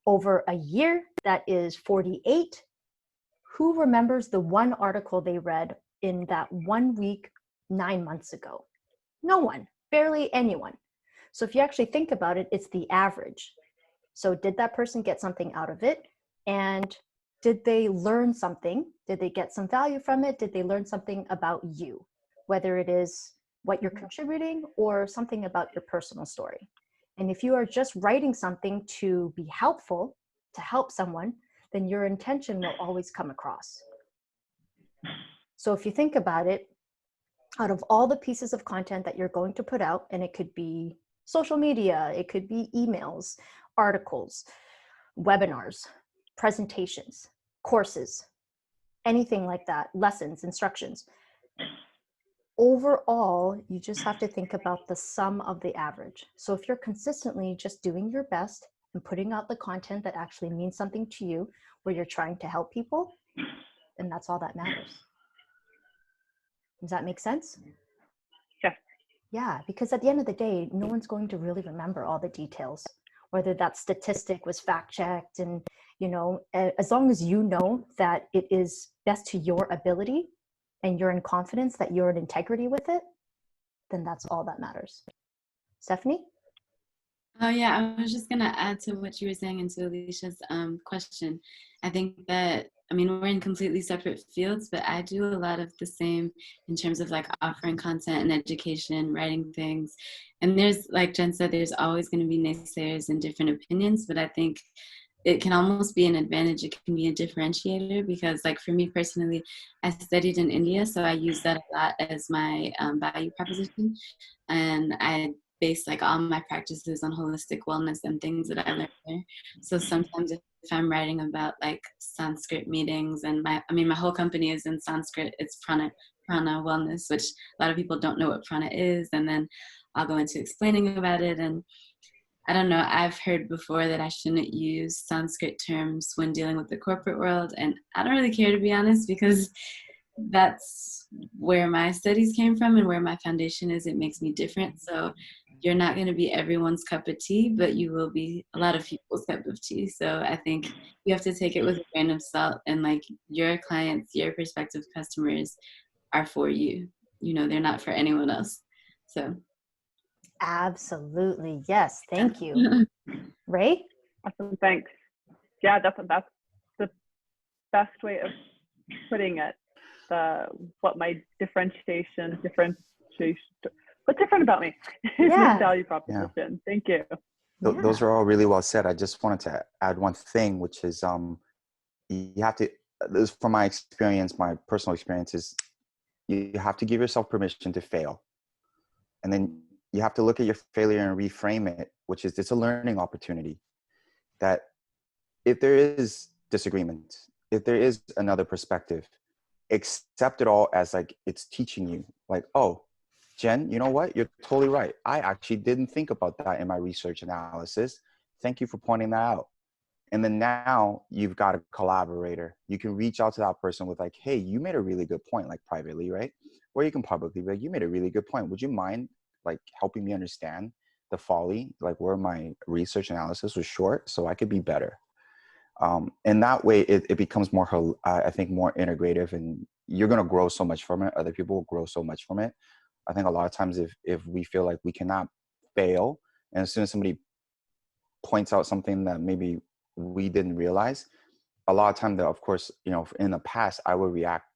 S1: Over a year, that is 48. Who remembers the one article they read in that 1 week, 9 months ago? No one, barely anyone. So if you actually think about it, it's the average. So did that person get something out of it? And did they learn something? Did they get some value from it? Did they learn something about you? Whether it is what you're contributing or something about your personal story. And if you are just writing something to be helpful, to help someone, then your intention will always come across. So if you think about it, out of all the pieces of content that you're going to put out, and it could be social media, it could be emails, articles, webinars, presentations, courses, anything like that, lessons, instructions. Overall, you just have to think about the sum of the average. So if you're consistently just doing your best and putting out the content that actually means something to you, where you're trying to help people, then that's all that matters. Does that make sense?
S2: Yes.
S1: Yeah, because at the end of the day, no one's going to really remember all the details, whether that statistic was fact-checked, and, you know, as long as you know that it is best to your ability and you're in confidence that you're in integrity with it, then that's all that matters. Stephanie?
S3: Oh yeah, I was just gonna add to what you were saying and to Alicia's question. I think that, I mean, we're in completely separate fields, but I do a lot of the same in terms of like offering content and education, writing things. And there's, like Jen said, there's always going to be naysayers and different opinions, but I think it can almost be an advantage. It can be a differentiator because, like, for me personally, I studied in India, so I use that a lot as my value proposition. And I base like all my practices on holistic wellness and things that I learned there. So sometimes if I'm writing about like Sanskrit meetings, and my whole company is in Sanskrit, it's prana wellness, which a lot of people don't know what prana is. And then I'll go into explaining about it. And I don't know, I've heard before that I shouldn't use Sanskrit terms when dealing with the corporate world. And I don't really care, to be honest, because that's where my studies came from and where my foundation is. It makes me different. So you're not going to be everyone's cup of tea, but you will be a lot of people's cup of tea. So I think you have to take it with a grain of salt, and like your clients, your prospective customers are for you. You know, they're not for anyone else. So.
S1: Absolutely. Yes. Thank you. Ray?
S2: Awesome. Thanks. Yeah, that's the best way of putting it. What my differentiation, what's different about me?
S1: Yeah.
S2: Value proposition. Yeah. Thank you.
S4: Those are all really well said. I just wanted to add one thing, which is you have to, this from my experience, my personal experience, is you have to give yourself permission to fail. And then you have to look at your failure and reframe it, which is it's a learning opportunity. That if there is disagreement, if there is another perspective, accept it all as like it's teaching you. Like, oh, Jen, you know what? You're totally right. I actually didn't think about that in my research analysis. Thank you for pointing that out. And then now you've got a collaborator. You can reach out to that person with like, hey, you made a really good point, like privately, right? Or you can publicly be like, you made a really good point. Would you mind like helping me understand the folly, like where my research analysis was short so I could be better? And that way it becomes more, I think, more integrative, and you're going to grow so much from it. Other people will grow so much from it. I think a lot of times if we feel like we cannot fail, and as soon as somebody points out something that maybe we didn't realize, a lot of time, of course, you know, in the past, I would react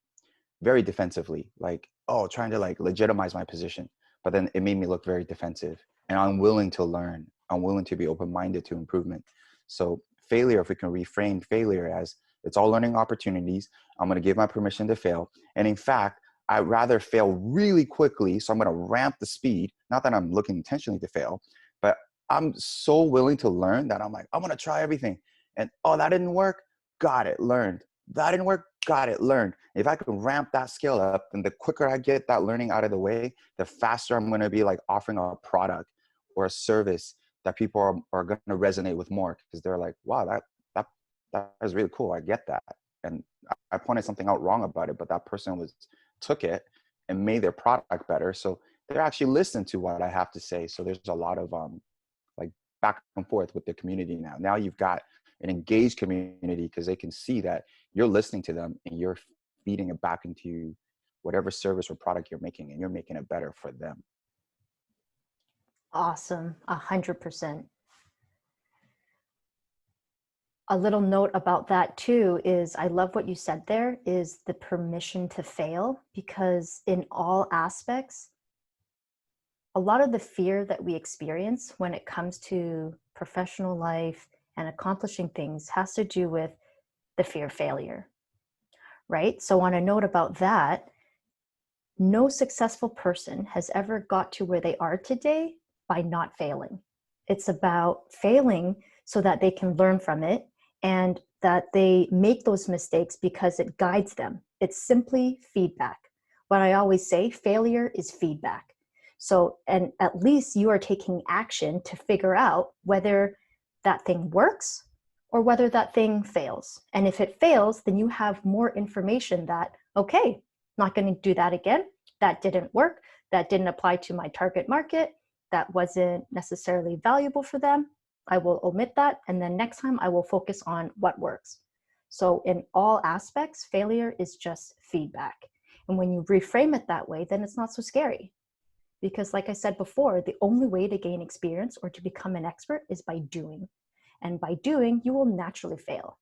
S4: very defensively, like, oh, trying to like legitimize my position. But then it made me look very defensive, and I'm willing to learn. I'm willing to be open-minded to improvement. So failure, if we can reframe failure as it's all learning opportunities, I'm going to give my permission to fail. And in fact, I'd rather fail really quickly. So I'm going to ramp the speed. Not that I'm looking intentionally to fail, but I'm so willing to learn that I'm like, I'm going to try everything. And oh, that didn't work. Got it. Learned. That didn't work. Got it. Learned. If I can ramp that skill up, then the quicker I get that learning out of the way, the faster I'm going to be like offering a product or a service that people are going to resonate with more, because they're like, wow, that is really cool. I get that. And I pointed something out wrong about it, but that person took it and made their product better. So they're actually listening to what I have to say. So there's a lot of like back and forth with the community now. Now you've got an engaged community because they can see that you're listening to them and you're feeding it back into whatever service or product you're making, and you're making it better for them.
S1: Awesome. 100%. A little note about that too is I love what you said there, is the permission to fail, because in all aspects, a lot of the fear that we experience when it comes to professional life and accomplishing things has to do with the fear of failure, right? So on a note about that, no successful person has ever got to where they are today by not failing. It's about failing so that they can learn from it and that they make those mistakes because it guides them. It's simply feedback. What I always say, failure is feedback. So, and at least you are taking action to figure out whether that thing works or whether that thing fails. And if it fails, then you have more information that, okay, not going to do that again. That didn't work. That didn't apply to my target market. That wasn't necessarily valuable for them. I will omit that. And then next time I will focus on what works. So in all aspects, failure is just feedback. And when you reframe it that way, then it's not so scary. Because like I said before, the only way to gain experience or to become an expert is by doing. And by doing, you will naturally fail,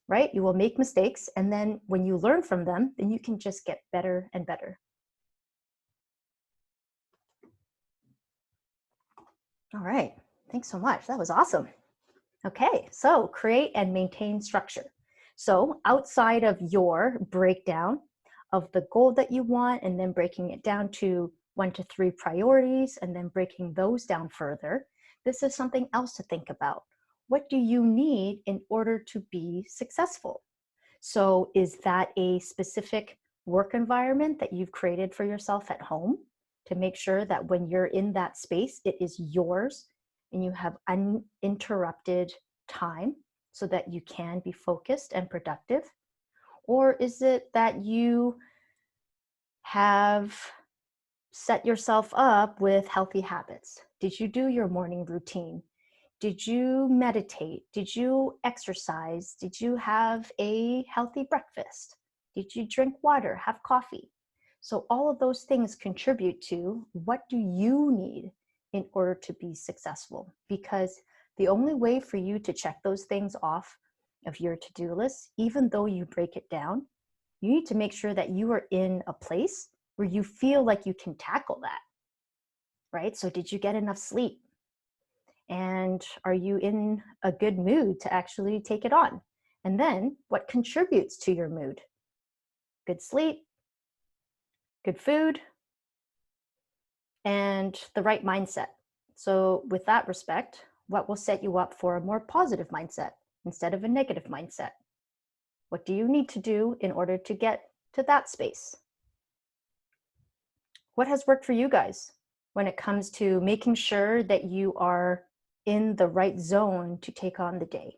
S1: right? You will make mistakes. And then when you learn from them, then you can just get better and better. All right. Thanks so much. That was awesome. Okay, so create and maintain structure. So outside of your breakdown of the goal that you want, and then breaking it down to 1 to 3 priorities, and then breaking those down further, this is something else to think about. What do you need in order to be successful? So is that a specific work environment that you've created for yourself at home to make sure that when you're in that space, it is yours and you have uninterrupted time so that you can be focused and productive? Or is it that you have set yourself up with healthy habits? Did you do your morning routine? Did you meditate? Did you exercise? Did you have a healthy breakfast? Did you drink water, have coffee? So all of those things contribute to what do you need in order to be successful? Because the only way for you to check those things off of your to-do list, even though you break it down, you need to make sure that you are in a place where you feel like you can tackle that, right? So did you get enough sleep? And are you in a good mood to actually take it on? And then what contributes to your mood? Good sleep, good food, and the right mindset. So with that respect, what will set you up for a more positive mindset instead of a negative mindset? What do you need to do in order to get to that space? What has worked for you guys when it comes to making sure that you are in the right zone to take on the day?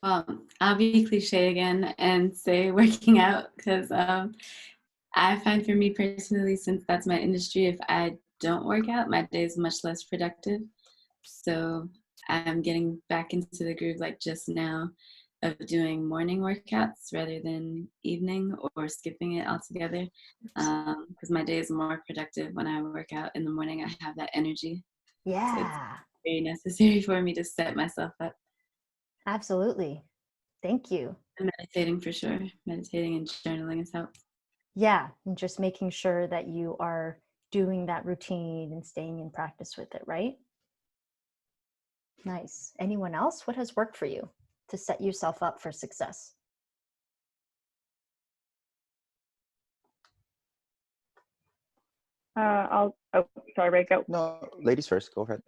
S3: Well, I'll be cliche again and say working out because I find for me personally, since that's my industry, if I don't work out, my day is much less productive. So I'm getting back into the groove like just now of doing morning workouts rather than evening or skipping it altogether because my day is more productive when I work out in the morning. I have that energy. So it's
S1: Yeah,
S3: very necessary for me to set myself up.
S1: absolutely. Thank you.
S3: And meditating for sure. Meditating and journaling has helped.
S1: Yeah, and just making sure that you are doing that routine and staying in practice with it, right? Nice. Anyone else? What has worked for you to set yourself up for success?
S2: Sorry, Ray, go.
S4: No, ladies first. Go ahead.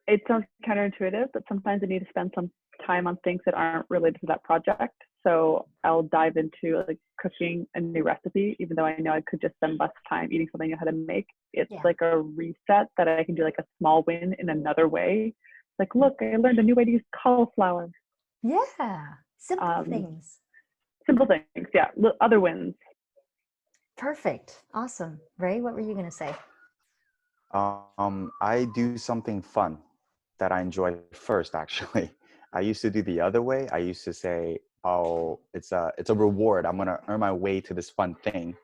S2: It sounds counterintuitive, but sometimes I need to spend some time on things that aren't related to that project. So I'll dive into like cooking a new recipe, even though I know I could just spend less time eating something I know how to make. It's like a reset that I can do like a small win in another way. Like, look, I learned a new way to use cauliflower.
S1: Yeah, simple things.
S2: Simple things, yeah. Other wins.
S1: Perfect. Awesome. Ray, what were you going to say?
S4: I do something fun that I enjoy first, actually. I used to do the other way. I used to say, oh, it's a reward. I'm going to earn my way to this fun thing.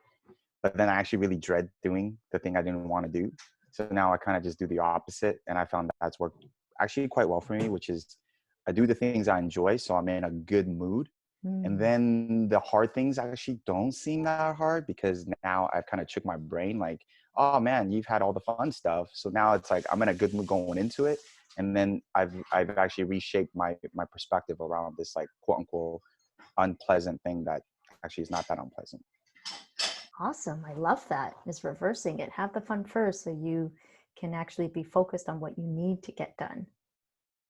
S4: But then I actually really dread doing the thing I didn't want to do. So now I kind of just do the opposite. And I found that's worked actually quite well for me, which is I do the things I enjoy. So I'm in a good mood. And then the hard things actually don't seem that hard because now I've kind of tricked my brain like, oh man, you've had all the fun stuff. So now it's like I'm in a good mood going into it. And then I've actually reshaped my perspective around this like quote unquote unpleasant thing that actually is not that unpleasant.
S1: Awesome. I love that. Is reversing it. Have the fun first so you can actually be focused on what you need to get done.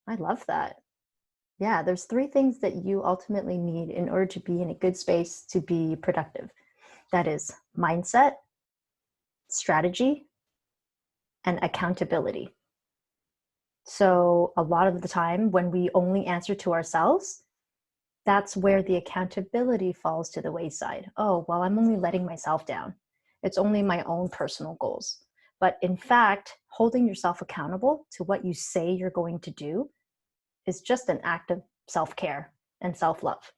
S1: I love that. Yeah, there's 3 things that you ultimately need in order to be in a good space to be productive. That is mindset, strategy, and accountability. So a lot of the time when we only answer to ourselves, that's where the accountability falls to the wayside. Oh, well, I'm only letting myself down. It's only my own personal goals. But in fact, holding yourself accountable to what you say you're going to do is just an act of self-care and self-love.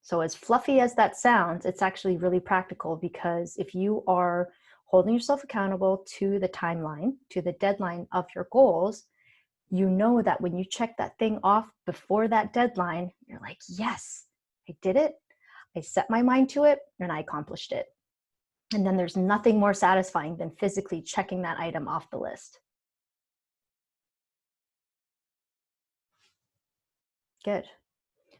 S1: So as fluffy as that sounds, it's actually really practical because if you are holding yourself accountable to the timeline, to the deadline of your goals, you know that when you check that thing off before that deadline, you're like, yes, I did it. I set my mind to it and I accomplished it. And then there's nothing more satisfying than physically checking that item off the list. Good.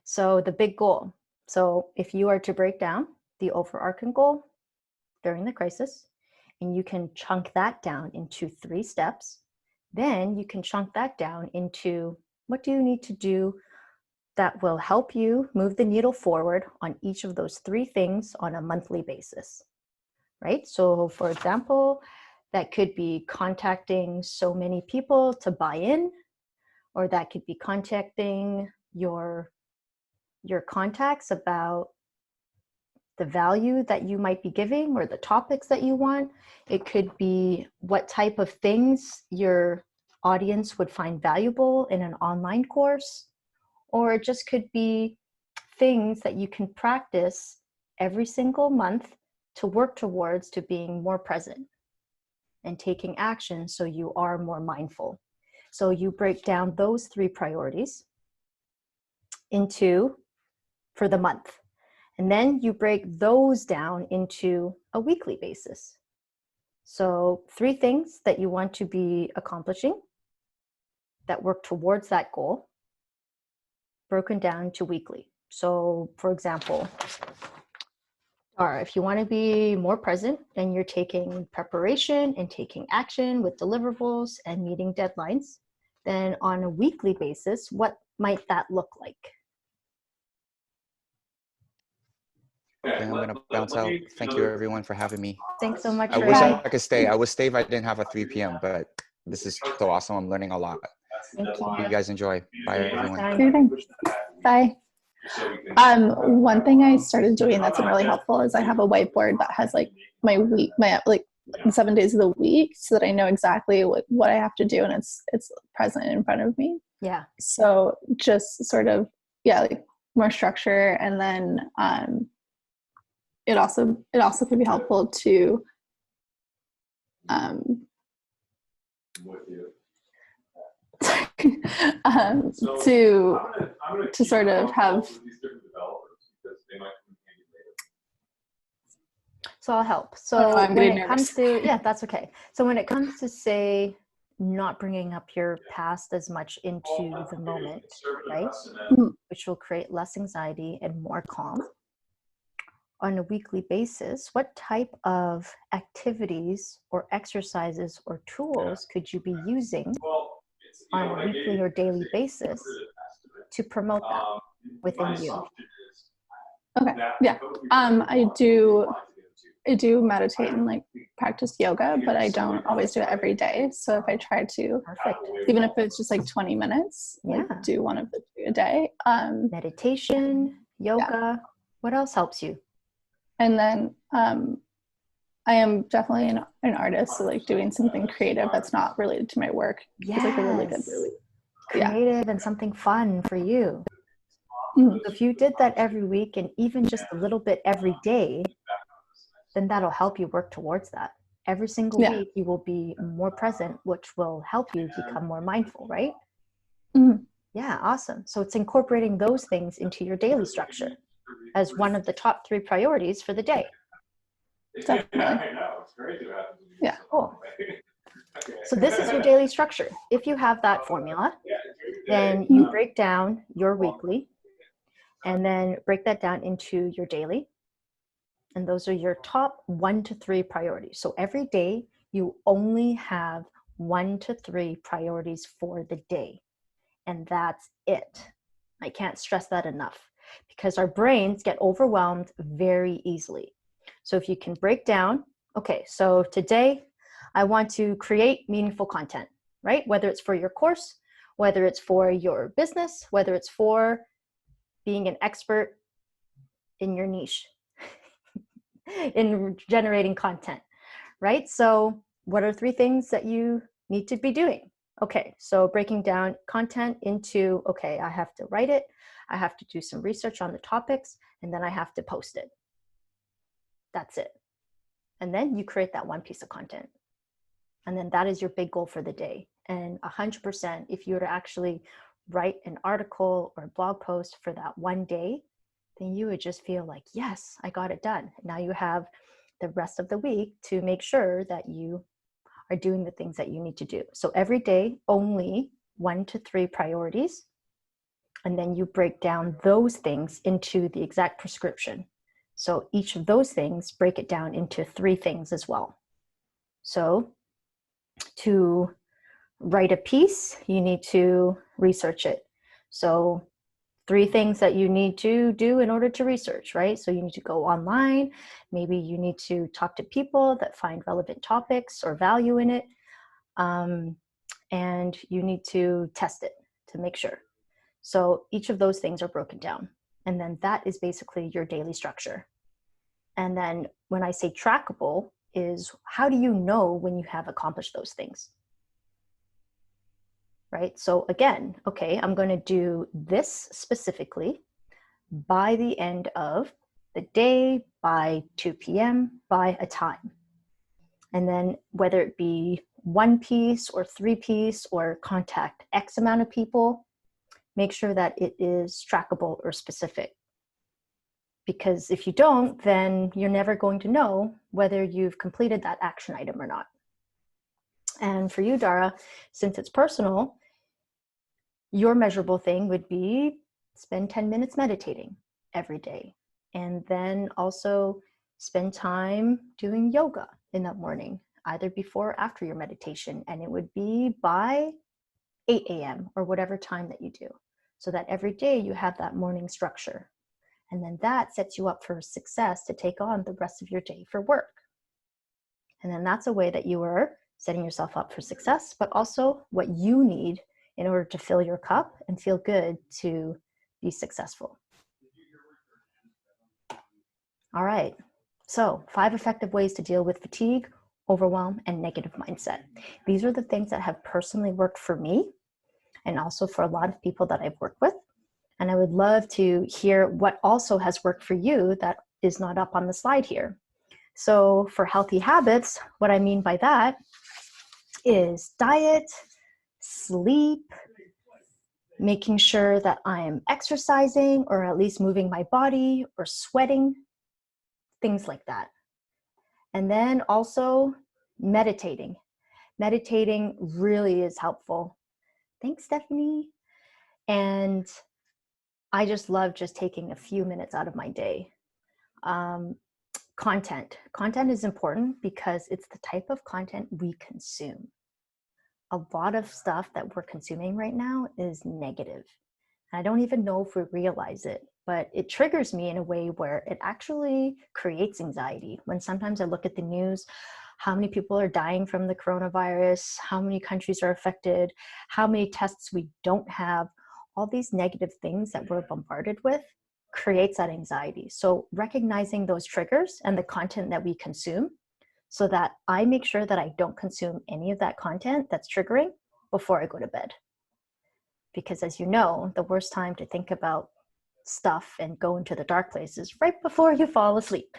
S1: So the big goal. So if you are to break down the overarching goal during the crisis, and you can chunk that down into 3 steps, then you can chunk that down into what do you need to do that will help you move the needle forward on each of those 3 things on a monthly basis, right? So for example, that could be contacting so many people to buy in, or that could be contacting your contacts about the value that you might be giving or the topics that you want. It could be what type of things your audience would find valuable in an online course, or it just could be things that you can practice every single month to work towards to being more present and taking action so you are more mindful. So you break down those 3 priorities into for the month. And then you break those down into a weekly basis. So 3 things that you want to be accomplishing that work towards that goal, broken down to weekly. So for example, or if you want to be more present and you're taking preparation and taking action with deliverables and meeting deadlines, then on a weekly basis, what might that look like?
S4: Okay, I'm gonna bounce out. Thank you everyone for having me.
S1: Thanks so much.
S4: I
S1: for
S4: wish
S1: having
S4: I could stay. I would stay if I didn't have a 3 p.m., but this is so awesome. I'm learning a lot.
S1: Thank
S4: Hope you
S1: you.
S4: guys enjoy. Bye everyone.
S1: Time.
S5: Bye. One thing I started doing that's been really helpful is I have a whiteboard that has like my week, my like 7 days of the week, so that I know exactly what I have to do, and it's present in front of me.
S1: Yeah.
S5: So just sort of, yeah, like more structure, and then it also can be helpful to to sort of have.
S1: So I'll help. So
S5: I'm
S1: when
S5: getting
S1: it comes
S5: nervous.
S1: to, yeah, that's okay. So when it comes to, say, not bringing up your past as much into the moment, right? Which will create less anxiety and more calm. On a weekly basis, what type of activities or exercises or tools could you be using on a weekly or daily basis to promote that within you?
S5: Okay. Yeah. I do meditate and like practice yoga, but I don't always do it every day. So if I try to,
S1: Perfect.
S5: even if it's just like 20 minutes, like
S1: Yeah.
S5: do one of the 2 a day.
S1: Meditation, yoga, what else helps you?
S5: And then I am definitely an artist, so like doing something creative that's not related to my work is like a really good relief.
S1: Creative and something fun for you.
S5: Mhm.
S1: If you did that every week and even just a little bit every day, then that'll help you work towards that. Every single week you will be more present, which will help you become more mindful, right?
S5: Mhm.
S1: Yeah, awesome. So it's incorporating those things into your daily structure as one of the top 3 priorities for the day.
S5: Definitely. Yeah.
S1: Cool. So this is your daily structure. If you have that formula, then you break down your weekly and then break that down into your daily. And those are your top 1 to 3 priorities. So every day you only have 1 to 3 priorities for the day. And that's it. I can't stress that enough because our brains get overwhelmed very easily. So if you can break down, okay, so today I want to create meaningful content, right? Whether it's for your course, whether it's for your business, whether it's for being an expert in your niche, in generating content, right? So what are 3 things that you need to be doing? Okay, so breaking down content into, okay, I have to write it, I have to do some research on the topics, and then I have to post it. That's it. And then you create that 1 piece of content. And then that is your big goal for the day. And 100%, if you were to actually write an article or blog post for that 1 day, then you would just feel like, yes, I got it done. Now you have the rest of the week to make sure that you are doing the things that you need to do. So every day, only 1 to 3 priorities. And then you break down those things into the exact prescription. So each of those things, break it down into 3 things as well. So to write a piece, you need to research it. So 3 things that you need to do in order to research, right? So you need to go online. Maybe you need to talk to people that find relevant topics or value in it. And you need to test it to make sure. So each of those things are broken down. And then that is basically your daily structure. And then when I say trackable is, how do you know when you have accomplished those things? Right? So again, okay, I'm going to do this specifically by the end of the day, by 2 p.m., by a time. And then whether it be 1 piece or 3 piece or contact X amount of people, make sure that it is trackable or specific. Because if you don't, then you're never going to know whether you've completed that action item or not. And for you, Dara, since it's personal, your measurable thing would be spend 10 minutes meditating every day. And then also spend time doing yoga in the morning, either before or after your meditation. And it would be by 8 a.m. or whatever time that you do, so that every day you have that morning structure. And then that sets you up for success to take on the rest of your day for work. And then that's a way that you are setting yourself up for success, but also what you need in order to fill your cup and feel good to be successful. All right, so 5 effective ways to deal with fatigue, overwhelm, and negative mindset. These are the things that have personally worked for me and also for a lot of people that I've worked with. And I would love to hear what also has worked for you that is not up on the slide here. So for healthy habits, what I mean by that is diet, sleep, making sure that I am exercising or at least moving my body or sweating, things like that. And then also meditating. Meditating really is helpful. Thanks, Stephanie. And I just love just taking a few minutes out of my day. Content is important because it's the type of content we consume. A lot of stuff that we're consuming right now is negative. I don't even know if we realize it, but it triggers me in a way where it actually creates anxiety. When sometimes I look at the news, how many people are dying from the coronavirus, how many countries are affected, how many tests we don't have, all these negative things that we're bombarded with creates that anxiety. So recognizing those triggers and the content that we consume, so that I make sure that I don't consume any of that content that's triggering before I go to bed. Because as you know, the worst time to think about stuff and go into the dark place is right before you fall asleep.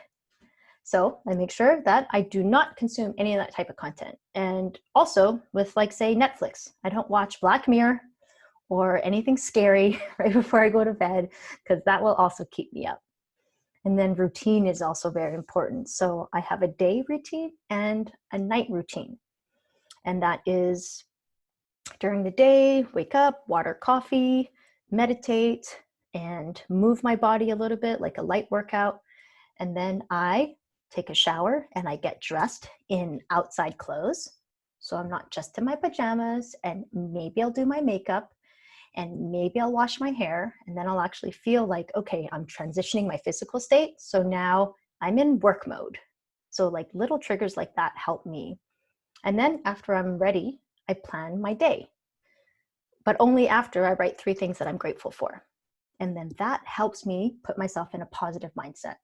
S1: So I make sure that I do not consume any of that type of content. And also with, like, say, Netflix, I don't watch Black Mirror or anything scary right before I go to bed, because that will also keep me up. And then routine is also very important. So I have a day routine and a night routine. And that is during the day, wake up, water coffee, meditate, and move my body a little bit, like a light workout. And then I take a shower and I get dressed in outside clothes. So I'm not just in my pajamas, and maybe I'll do my makeup, and maybe I'll wash my hair, and then I'll actually feel like, okay, I'm transitioning my physical state. So now I'm in work mode. So like little triggers like that help me. And then after I'm ready, I plan my day, but only after I write 3 things that I'm grateful for. And then that helps me put myself in a positive mindset,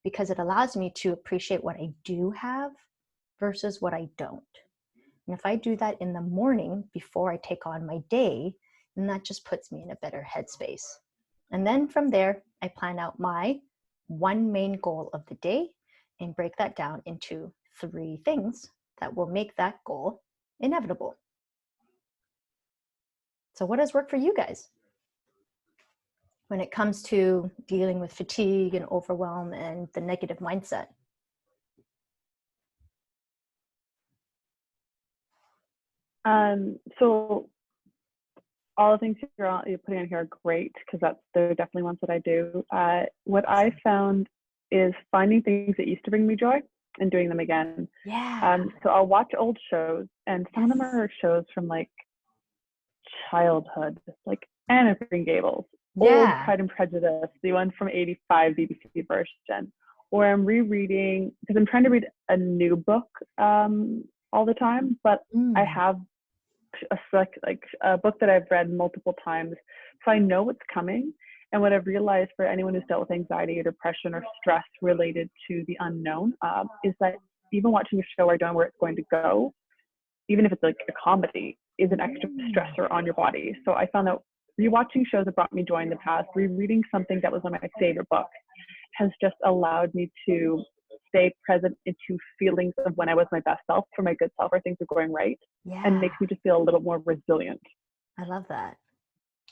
S1: because it allows me to appreciate what I do have versus what I don't. And if I do that in the morning before I take on my day, then that just puts me in a better headspace. And then from there, I plan out my 1 main goal of the day and break that down into 3 things that will make that goal inevitable. So what has worked for you guys when it comes to dealing with fatigue and overwhelm and the negative mindset?
S2: So all the things you're putting on here are great because they're definitely ones that I do. What I found is finding things that used to bring me joy and doing them again.
S1: Yeah.
S2: So I'll watch old shows, and some of them are shows from like childhood, like Anne of Green Gables, old
S1: Yeah.
S2: Pride and Prejudice, the one from '85 BBC version, or I'm rereading because I'm trying to read a new book all the time, but I have a book that I've read multiple times, so I know what's coming. And what I've realized for anyone who's dealt with anxiety or depression or stress related to the unknown is that even watching a show I don't know where it's going to go, even if it's like a comedy, is an extra stressor on your body. So I found that rewatching shows that brought me joy in the past, rereading something that was one of my favorite books, has just allowed me to stay present into feelings of when I was my best self, for my good self, or things are going right, and makes me just feel a little more resilient.
S1: I love that.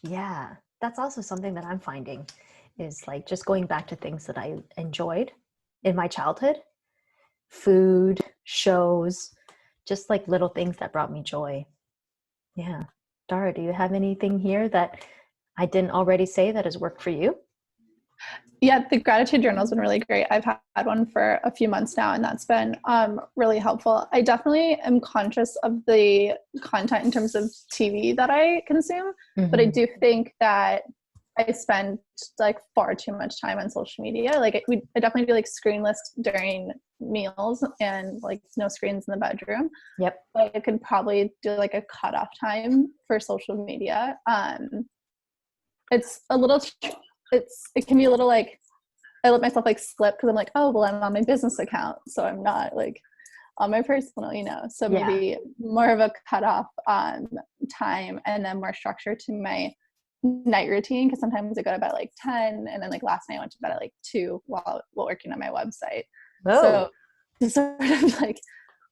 S1: Yeah, that's also something that I'm finding is like just going back to things that I enjoyed in my childhood, food, shows, just like little things that brought me joy. Yeah. Dara, do you have anything here that I didn't already say that has worked for you?
S5: Yeah, the gratitude journal has been really great. I've had one for a few months now, and that's been really helpful. I definitely am conscious of the content in terms of TV that I consume, but I do think that I spend like far too much time on social media. Like I definitely do like screenless during meals and like no screens in the bedroom.
S1: Yep.
S5: But I could probably do like a cutoff time for social media. It's a little. It can be a little like I let myself like slip because I'm like, oh well, I'm on my business account, so I'm not like on my personal, so maybe more of a cutoff time and then more structure to my night routine, because sometimes I go to bed at like 10 and then like last night I went to bed at like 2 while working on my website. So sort of like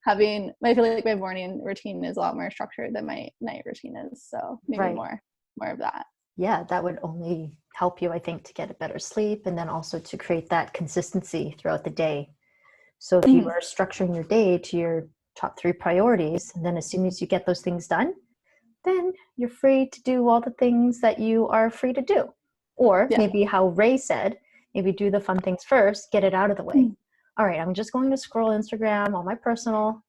S5: I feel like my morning routine is a lot more structured than my night routine is, so maybe more of that.
S1: Yeah, that would only help you, I think, to get a better sleep and then also to create that consistency throughout the day. So if you are structuring your day to your top 3 priorities, and then as soon as you get those things done, then you're free to do all the things that you are free to do. Or maybe how Ray said, maybe do the fun things first, get it out of the way. All right, I'm just going to scroll Instagram on my personal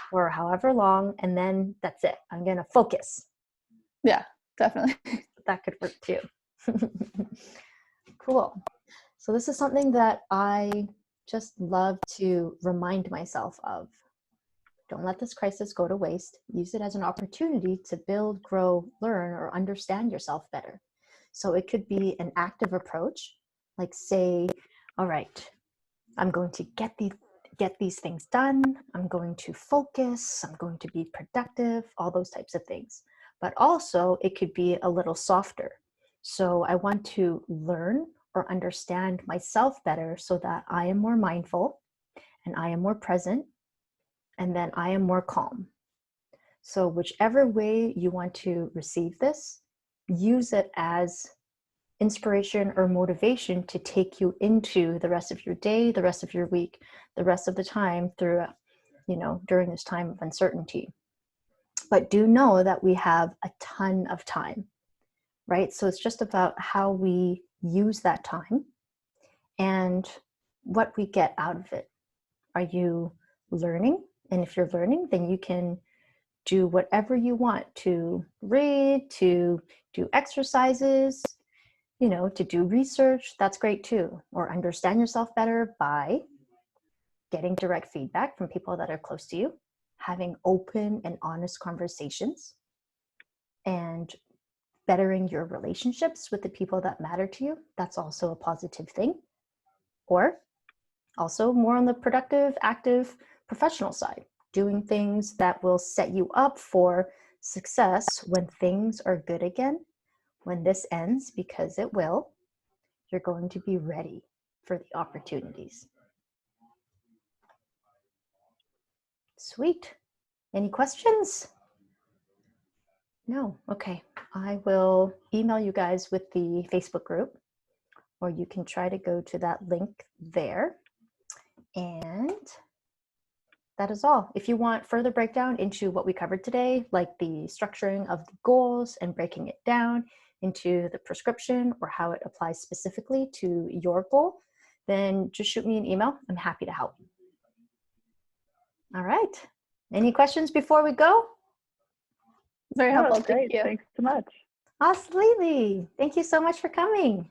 S1: for however long, and then that's it. I'm going to focus.
S5: Yeah, definitely.
S1: That could work too. Cool. So this is something that I just love to remind myself of. Don't let this crisis go to waste. Use it as an opportunity to build, grow, learn, or understand yourself better. So it could be an active approach, like say, all right, I'm going to get these things done. I'm going to focus. I'm going to be productive, all those types of things. But also it could be a little softer. So I want to learn or understand myself better so that I am more mindful and I am more present and then I am more calm. So whichever way you want to receive this, use it as inspiration or motivation to take you into the rest of your day, the rest of your week, the rest of the time through, during this time of uncertainty. But do know that we have a ton of time, right? So it's just about how we use that time and what we get out of it. Are you learning? And if you're learning, then you can do whatever you want to read, to do exercises, to do research. That's great too. Or understand yourself better by getting direct feedback from people that are close to you, having open and honest conversations, and bettering your relationships with the people that matter to you. That's also a positive thing. Or also more on the productive, active, professional side, doing things that will set you up for success when things are good again. When this ends, because it will, you're going to be ready for the opportunities. Sweet. Any questions? No? Okay. I will email you guys with the Facebook group, or you can try to go to that link there. And that is all. If you want further breakdown into what we covered today, like the structuring of the goals and breaking it down into the prescription or how it applies specifically to your goal, then just shoot me an email. I'm happy to help. All right. Any questions before we go?
S5: Very
S2: Oh,
S5: helpful.
S2: that's great.
S5: Thank you.
S2: Thanks so much.
S1: Absolutely. Thank you so much for coming.